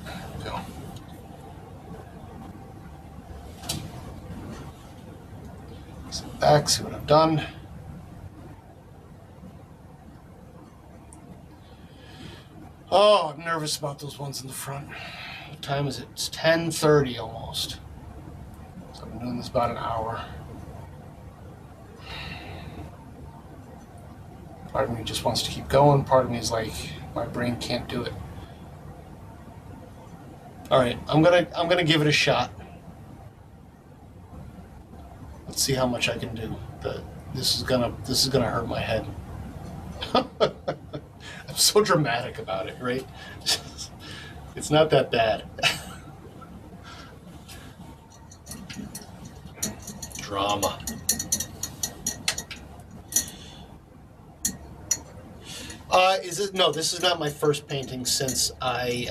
There we go. Sit back, see what I've done. Oh, I'm nervous about those ones in the front. What time is it? It's 10:30 almost. So I've been doing this about an hour. Part of me just wants to keep going. Part of me is like, my brain can't do it. All right, I'm gonna give it a shot. Let's see how much I can do. This is gonna hurt my head. I'm so dramatic about it, right? It's not that bad. Drama. Is it? No, this is not my first painting since I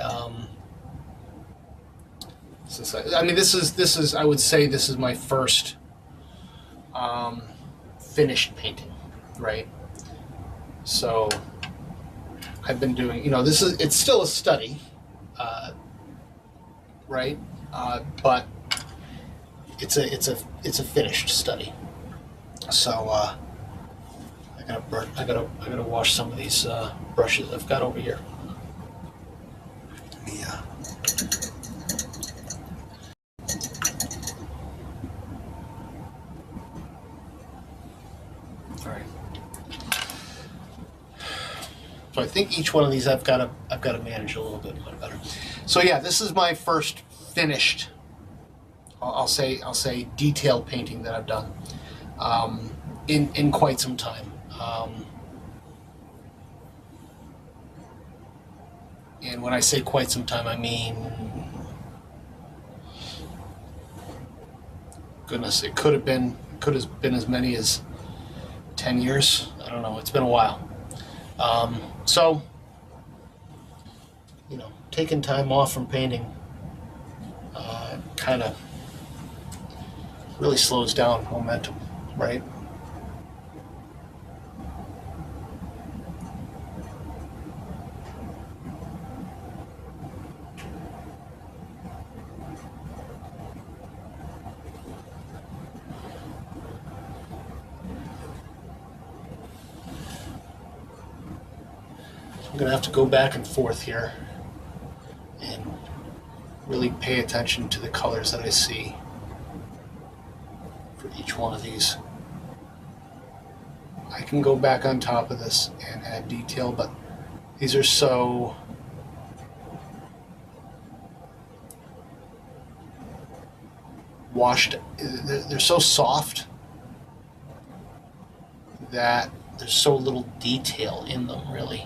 mean, this is. I would say this is my first finished painting, right? So I've been doing. It's still a study, right? But it's a finished study. So I gotta wash some of these brushes I've got over here. Yeah. All right. So I think each one of these I've got to manage a little bit better. So yeah, this is my first finished. I'll say detailed painting that I've done in quite some time. And when I say quite some time, I mean, goodness, it could have been as many as 10 years. I don't know. It's been a while. So, taking time off from painting kind of really slows down momentum, right? I'm going to have to go back and forth here and really pay attention to the colors that I see for each one of these. I can go back on top of this and add detail, but these are so washed, they're so soft that there's so little detail in them, really.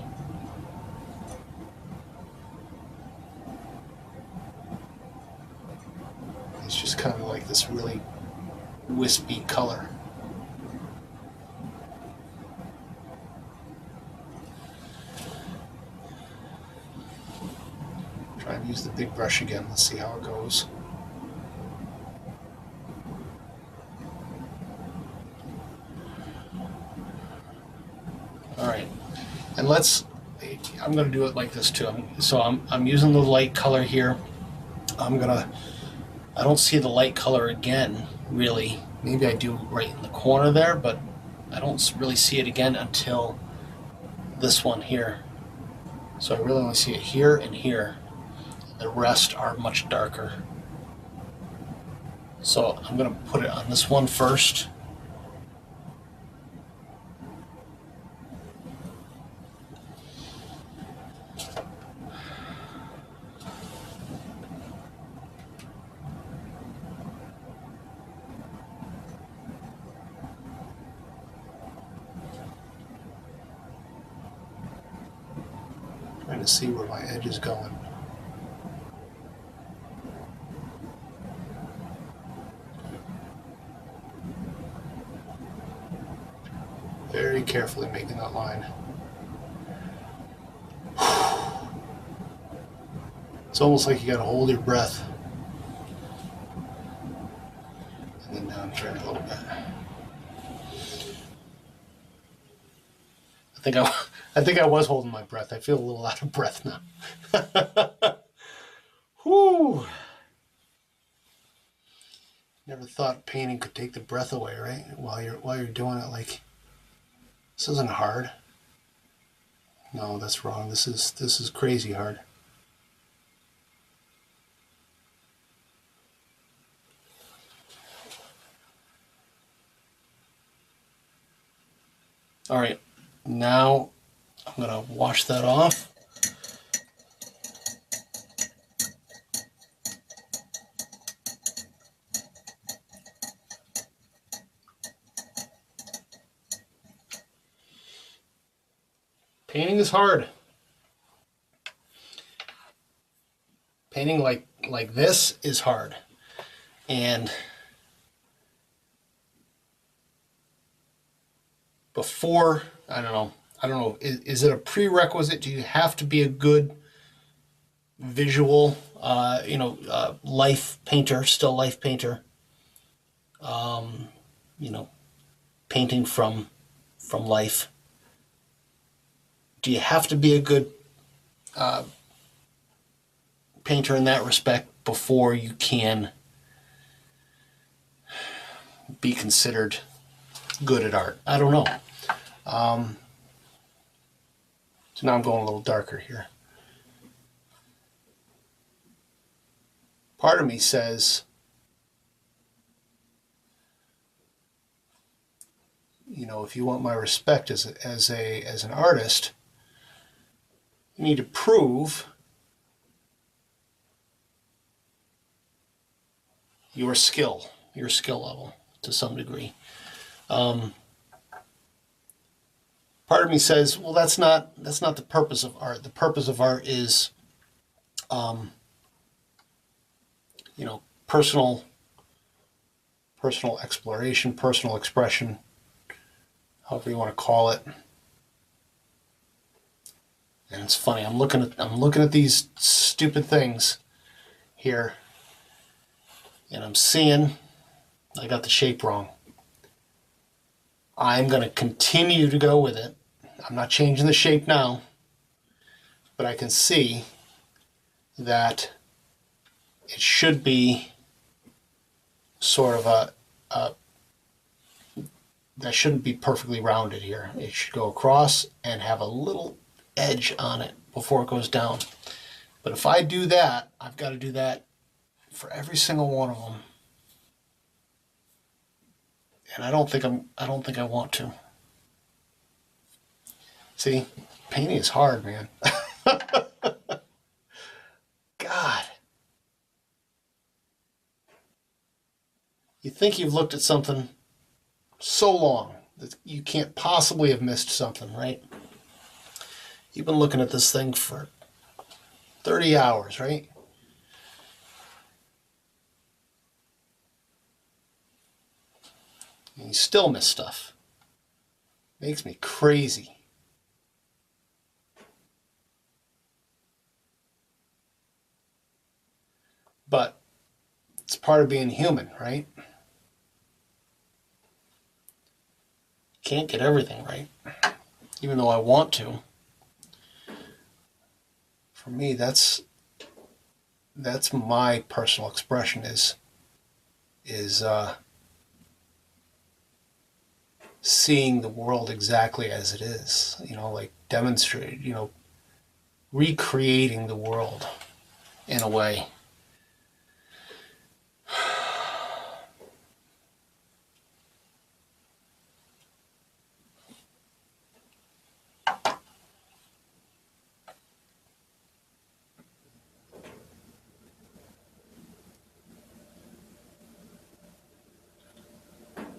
It's just kind of like this really wispy color. Try and use the big brush again. Let's see how it goes. All right, and I'm going to do it like this too. I'm using the light color here. I don't see the light color again, really. Maybe I do right in the corner there, but I don't really see it again until this one here. So I really only see it here and here. The rest are much darker. So I'm going to put it on this one first. Trying to see where my edge is going. Very carefully making that line. It's almost like you gotta hold your breath. And then down here a little bit. I think I was holding my breath. I feel a little out of breath now. Whew. Never thought painting could take the breath away, right? While you're doing it, like, this isn't hard. No, that's wrong. This is crazy hard. All right. Now I'm going to wash that off. Painting is hard. Painting like this is hard. And before, I don't know, is it a prerequisite? Do you have to be a good visual, life painter, still life painter? Painting from life. Do you have to be a good painter in that respect before you can be considered good at art? I don't know. So now I'm going a little darker here. Part of me says, if you want my respect as an artist, you need to prove your skill level to some degree. Part of me says, well, that's not the purpose of art. The purpose of art is, personal exploration, personal expression, however you want to call it. And it's funny, I'm looking at these stupid things here, and I'm seeing I got the shape wrong. I'm going to continue to go with it. I'm not changing the shape now, but I can see that it should be sort of that shouldn't be perfectly rounded here. It should go across and have a little edge on it before it goes down. But if I do that, I've got to do that for every single one of them. And I don't think I want to. See, painting is hard, man. God. You think you've looked at something so long that you can't possibly have missed something, right? You've been looking at this thing for 30 hours, right? And you still miss stuff. Makes me crazy. But it's part of being human, right? Can't get everything right, even though I want to. For me, that's my personal expression is seeing the world exactly as it is. Like demonstrated. Recreating the world in a way.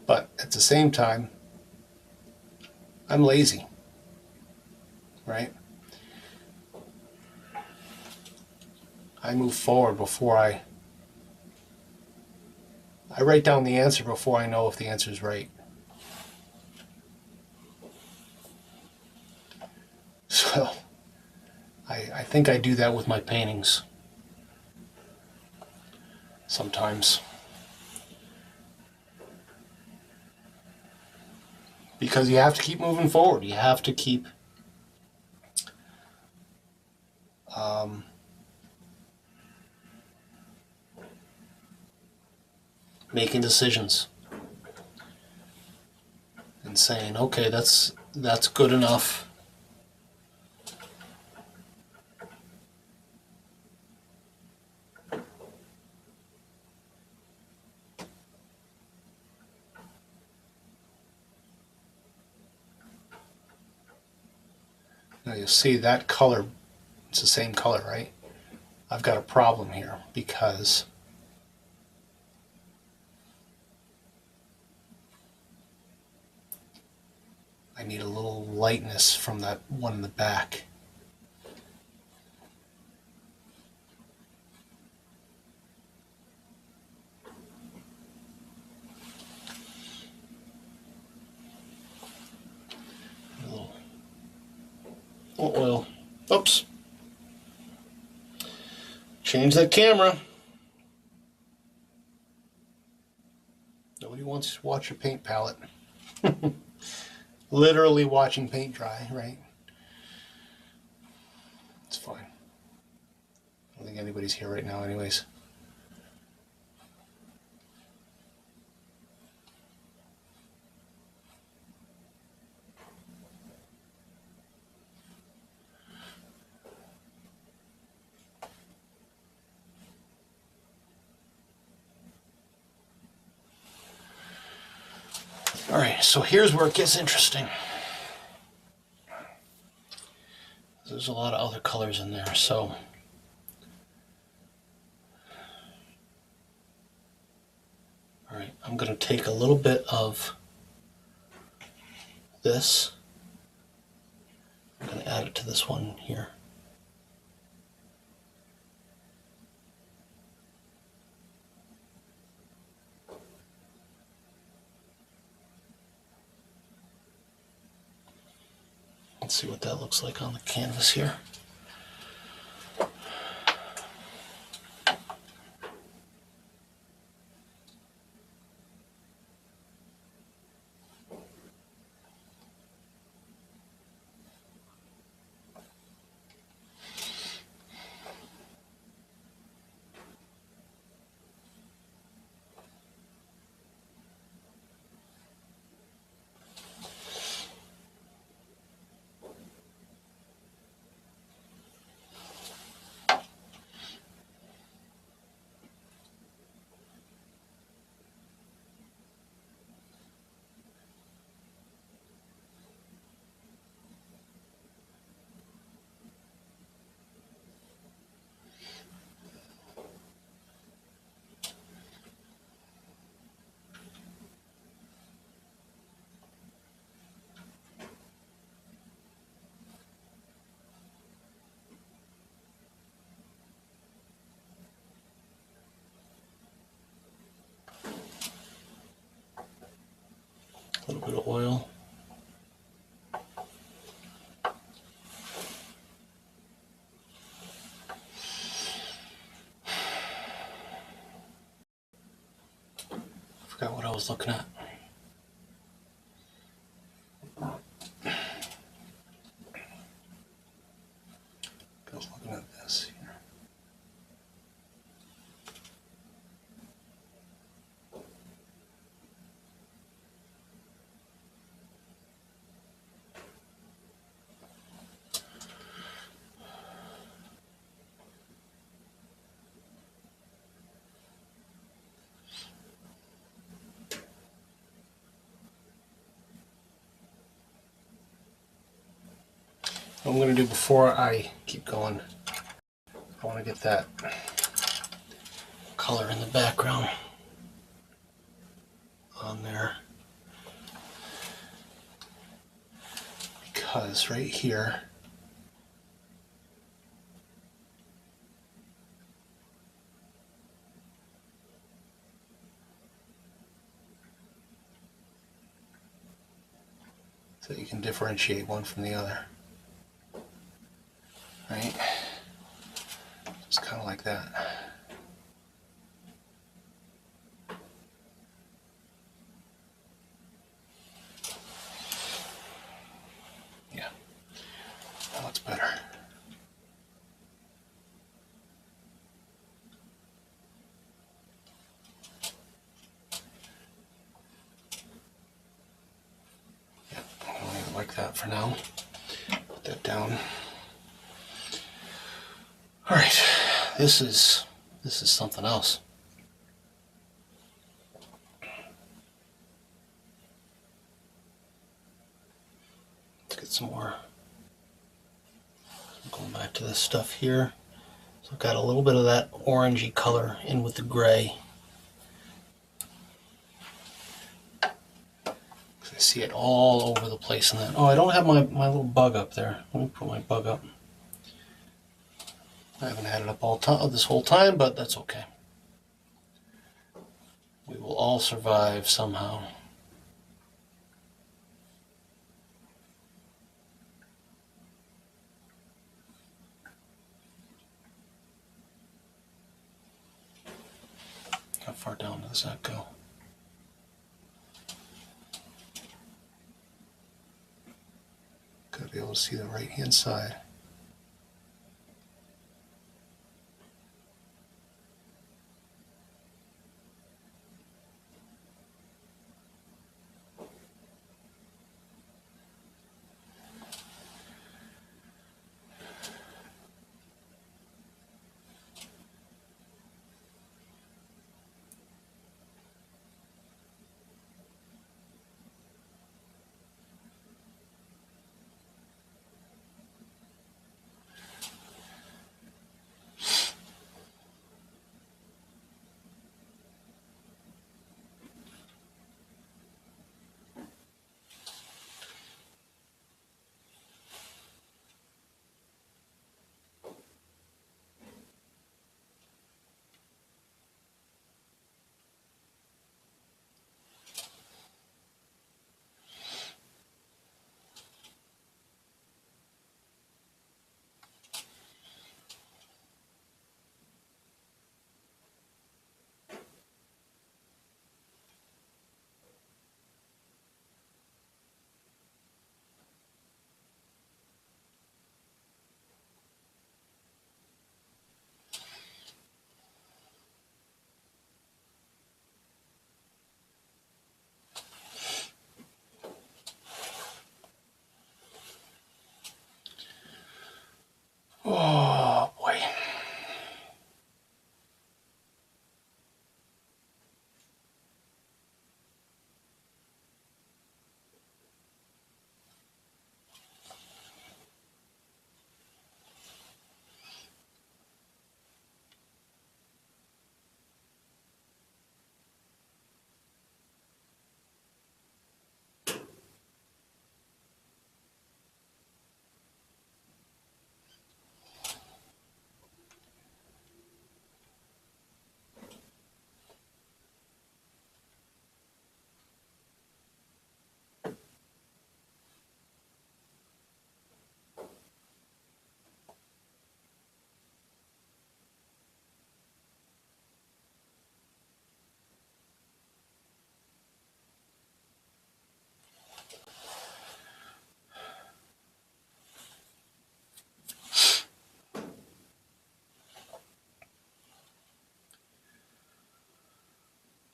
But at the same time, I'm lazy, right? I move forward before I write down the answer before I know if the answer is right. So I think I do that with my paintings sometimes. Because you have to keep moving forward. You have to keep making decisions and saying, okay, that's good enough. Now you'll see that color, it's the same color, right? I've got a problem here because I need a little lightness from that one in the back. A little oil. Oops. Change that camera. Nobody wants to watch your paint palette. Literally watching paint dry, right? It's fine. I don't think anybody's here right now anyways. All right, so here's where it gets interesting. There's a lot of other colors in there, so all right, I'm going to take a little bit of this. I'm going to add it to this one here. Let's see what that looks like on the canvas here. A little bit of oil. Forgot what I was looking at. I was looking at this here. What I'm going to do before I keep going, I want to get that color in the background on there, because right here so you can differentiate one from the other, right? Just kind of like that. Yeah, that looks better. Yeah, I'll leave it like that for now. Put that down. All right, this is something else. Let's get some more Going back to this stuff here. So I've got a little bit of that orangey color in with the gray. I see it all over the place in that. Oh, I don't have my little bug up there. Let me put my bug up. I haven't had it up all this whole time, but that's okay. We will all survive somehow. How far down does that go? Gotta be able to see the right-hand side. Oh boy.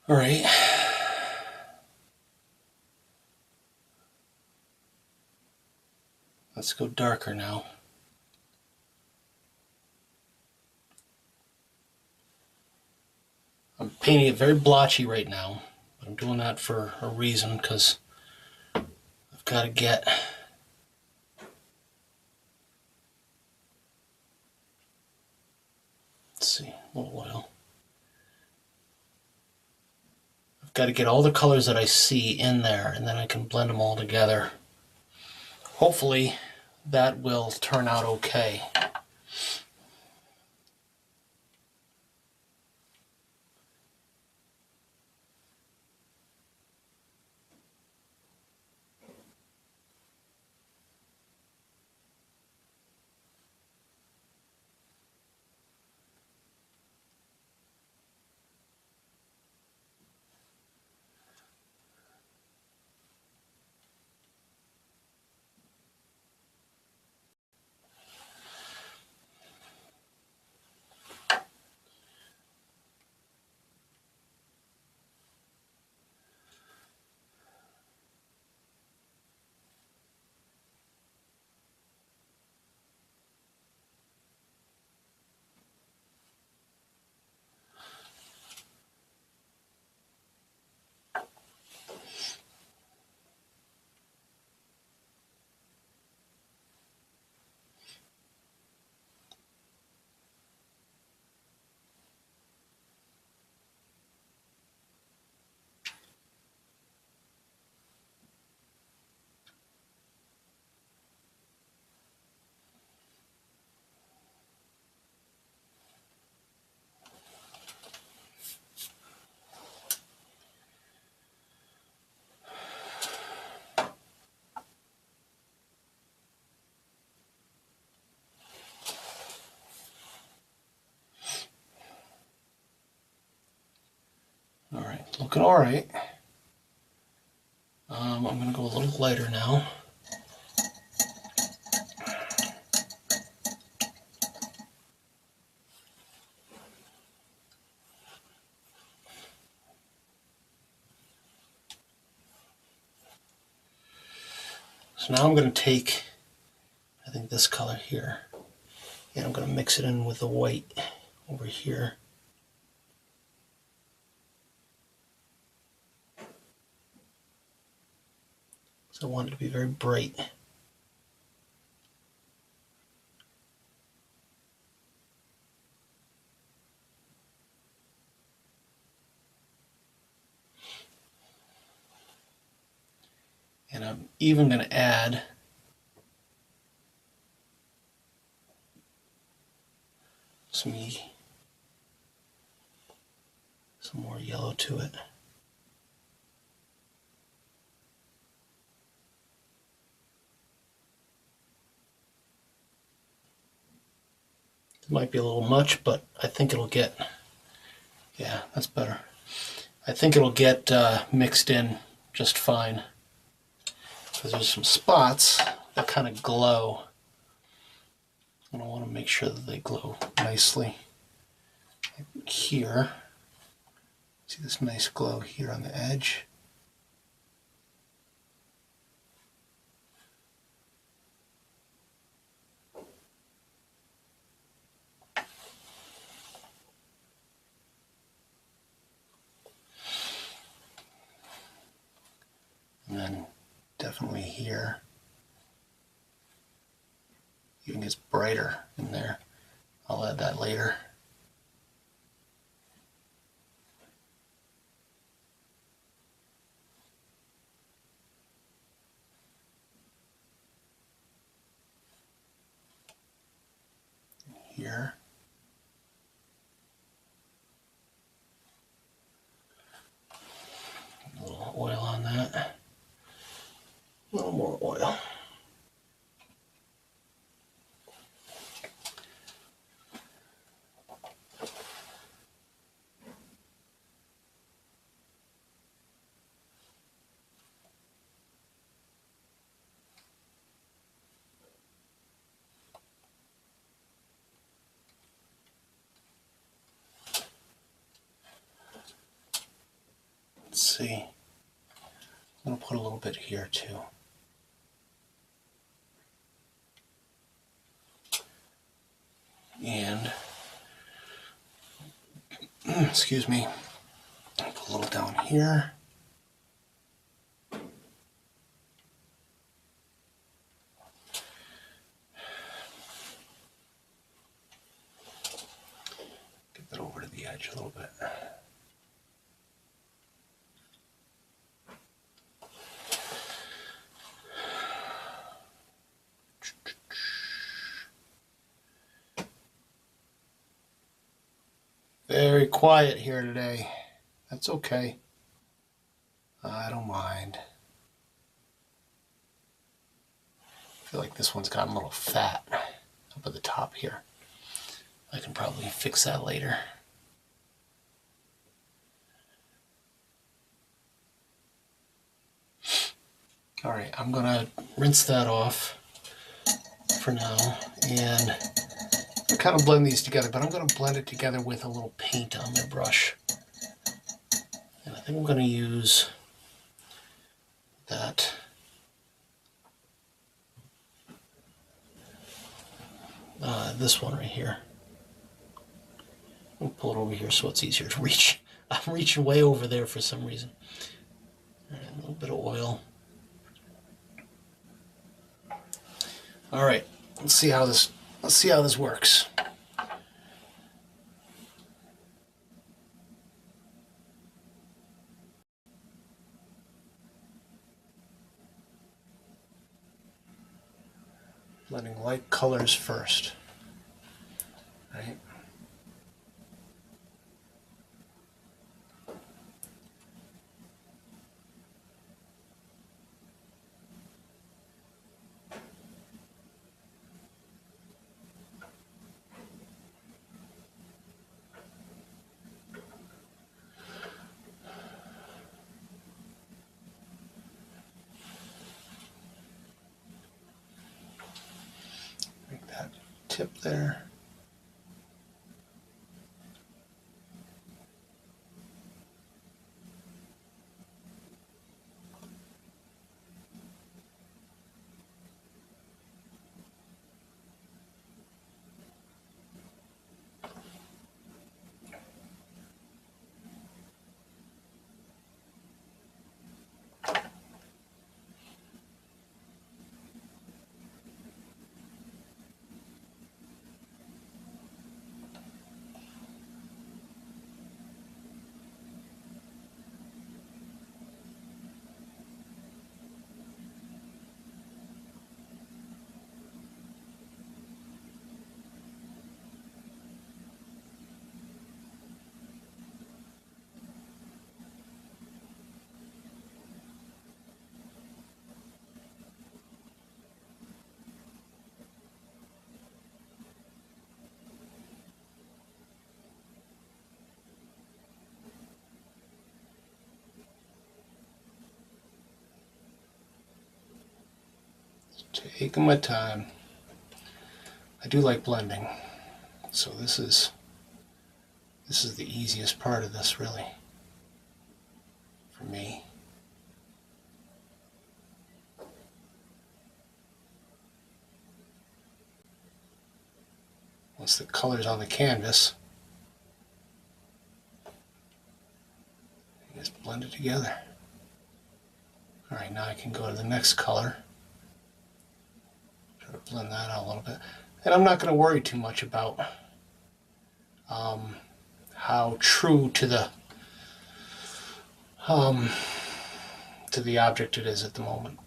All right. Let's go darker now. I'm painting it very blotchy right now, but I'm doing that for a reason, because I've got to get let's see, a little oil. I've got to get all the colors that I see in there, and then I can blend them all together. Hopefully that will turn out okay. looking all right. I'm going to go a little lighter now. So now I'm going to take, I think this color here, and I'm going to mix it in with the white over here. So I want it to be very bright. And I'm even going to add some more yellow to it. It might be a little much, but I think it'll get, yeah, that's better. I think it'll get mixed in just fine. Because there's some spots that kind of glow. And I want to make sure that they glow nicely. Like here. See this nice glow here on the edge? And then definitely here. Even gets brighter in there. I'll add that later. Here. A little oil on that. A little more oil. Let's see. I'm going to put a little bit here too. And, excuse me, put a little down here. Get that over to the edge a little bit. Very quiet here today. That's okay. I don't mind. I feel like this one's gotten a little fat up at the top here. I can probably fix that later. All right, I'm gonna rinse that off for now, and I kind of blend these together, but I'm gonna blend it together with a little paint on my brush. And I think I'm gonna use that this one right here. I'll pull it over here so it's easier to reach. I'm reaching way over there for some reason. All right, a little bit of oil. All right, let's see how this works. Blending light colors first. Right? tip there. Taking my time. I do like blending, so this is the easiest part of this, really, for me. Once the color's on the canvas, you just blend it together. All right, now I can go to the next color. Try to blend that out a little bit. And I'm not going to worry too much about how true to the object it is at the moment.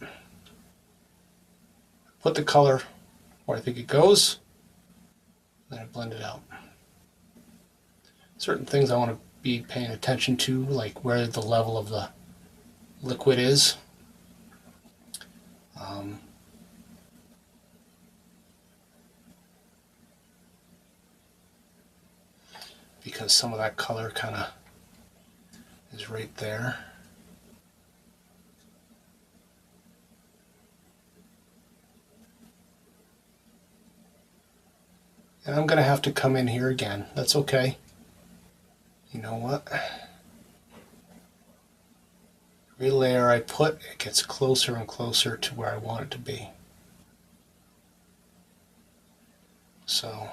Put the color where I think it goes, then I blend it out. Certain things I want to be paying attention to, like where the level of the liquid is. Because some of that color kind of is right there. And I'm going to have to come in here again. That's okay. You know what? Every layer I put, it gets closer and closer to where I want it to be. So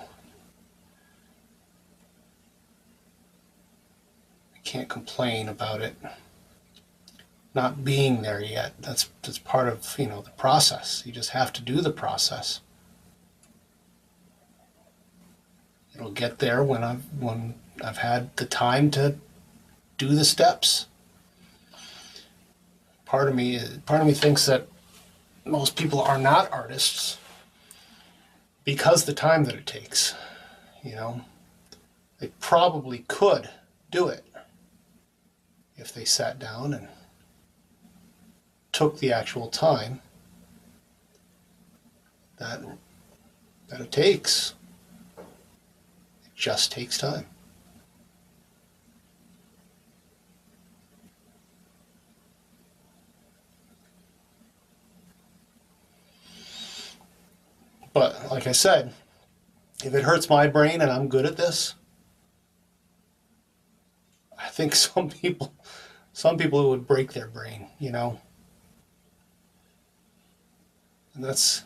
can't complain about it not being there yet. That's part of, the process. You just have to do the process. It'll get there when I've had the time to do the steps. Part of me thinks that most people are not artists because the time that it takes. They probably could do it if they sat down and took the actual time that it takes. It just takes time. But like I said, if it hurts my brain and I'm good at this, I think some people it would break their brain, And that's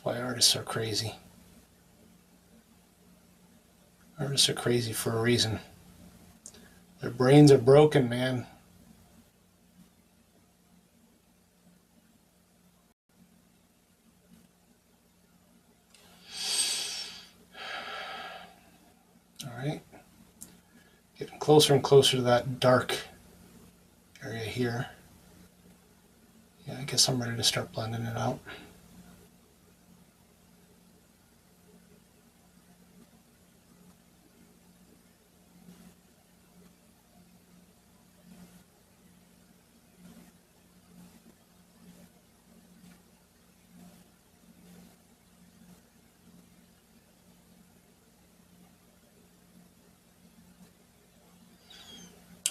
why artists are crazy. Artists are crazy for a reason. Their brains are broken, man. All right. Getting closer and closer to that dark area here. Yeah, I guess I'm ready to start blending it out.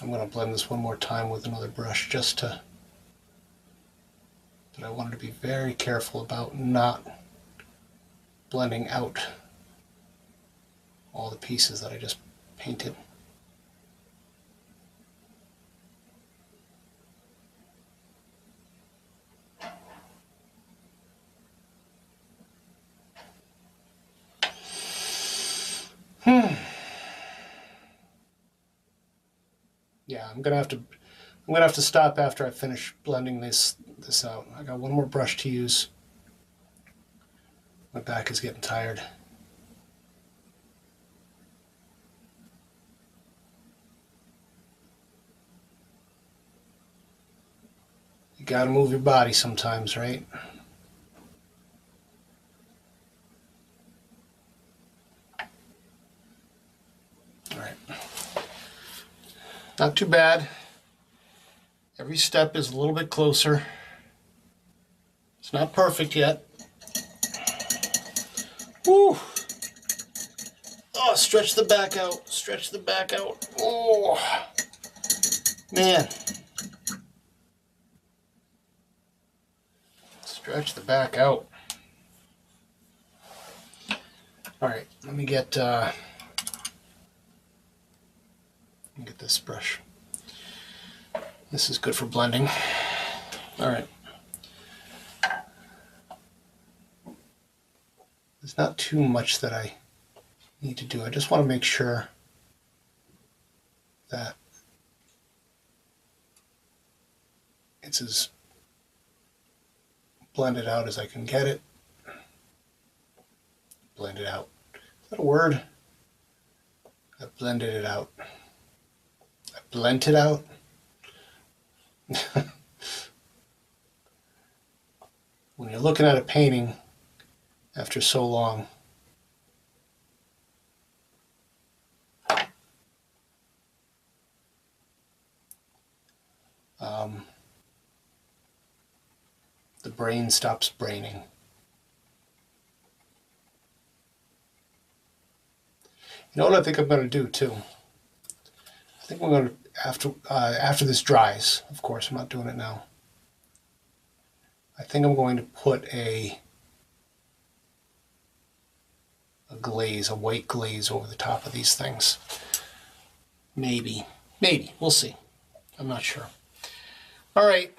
I'm going to blend this one more time with another brush but I wanted to be very careful about not blending out all the pieces that I just painted. Yeah, I'm gonna have to stop after I finish blending this out. I got one more brush to use. My back is getting tired. You gotta move your body sometimes, right? All right. Not too bad. Every step is a little bit closer. It's not perfect yet. Woo! Oh, stretch the back out. Stretch the back out. Oh, man. Stretch the back out. All right, let me get this brush. This is good for blending. All right. There's not too much that I need to do. I just want to make sure that it's as blended out as I can get it. Blend it out. Is that a word? I blended it out. I blent it out. When you're looking at a painting after so long, the brain stops braining. You know what I think I'm going to do too? I think we're going to, after this dries, of course, I'm not doing it now. I think I'm going to put a glaze, a white glaze over the top of these things. Maybe, we'll see. I'm not sure. All right.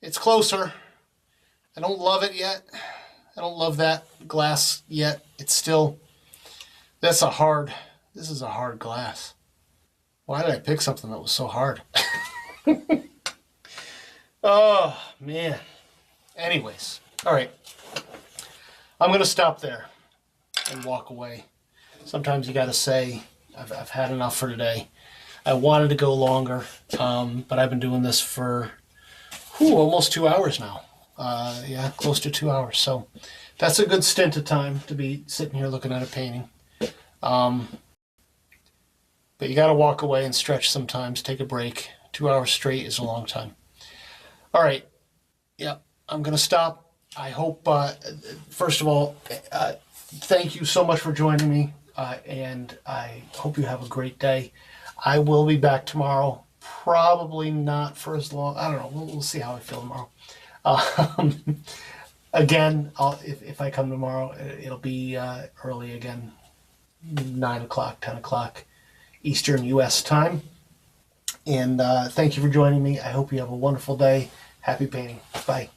It's closer. I don't love it yet. I don't love that glass yet. It's still, this is a hard glass. Why did I pick something that was so hard? Oh, man. Anyways, all right. I'm going to stop there and walk away. Sometimes you got to say, I've had enough for today. I wanted to go longer, but I've been doing this for almost 2 hours now. Yeah, close to 2 hours. So that's a good stint of time to be sitting here looking at a painting. But you got to walk away and stretch sometimes, take a break. 2 hours straight is a long time. All right. Yeah, I'm going to stop. I hope, first of all, thank you so much for joining me, and I hope you have a great day. I will be back tomorrow. Probably not for as long. I don't know. We'll see how I feel tomorrow. Again, if I come tomorrow, it'll be early again, 9 o'clock, 10 o'clock Eastern U.S. time. And thank you for joining me. I hope you have a wonderful day. Happy painting. Bye.